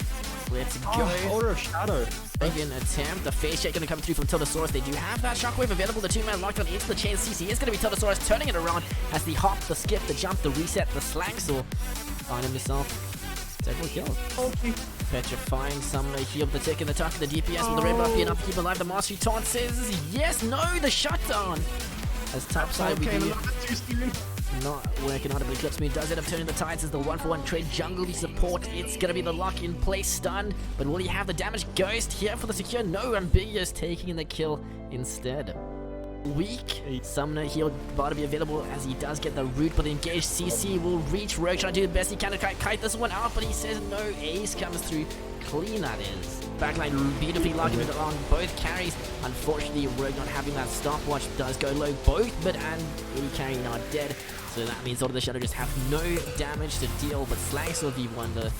Let's go. Order of Shadow. Again, attempt. The face shake going to come through from Totosaurus. They do have that shockwave available. The 2-man locked on into the chain. CC is going to be Totosaurus turning it around as the hop, the skip, the jump, the reset, the Slanksaw. Finding himself several kills. Petrifying Summoner here with the tick and the tuck and the DPS with the red buff being up to keep alive. The Mastery Taunt says yes, no, the shutdown. As topside we do. Not working on it, but Eclipse Moon does end up turning the tides as the 1-for-1 trade jungle the support. It's gonna be the lock in place stun, but will he have the damage? Ghost here for the secure. No, Ambiguous taking the kill instead. weak. Summoner heal about to be available as he does get the root, but engaged CC will reach Rogue, trying to do the best he can to kite this one out, but he says no. Ace comes through clean, that is. Backline beautifully locking it along both carries. Unfortunately, Rogue not having that stopwatch does go low. Both Mid and AD carry now dead, so that means all of the Shadow just have no damage to deal, but Slags will be Wonder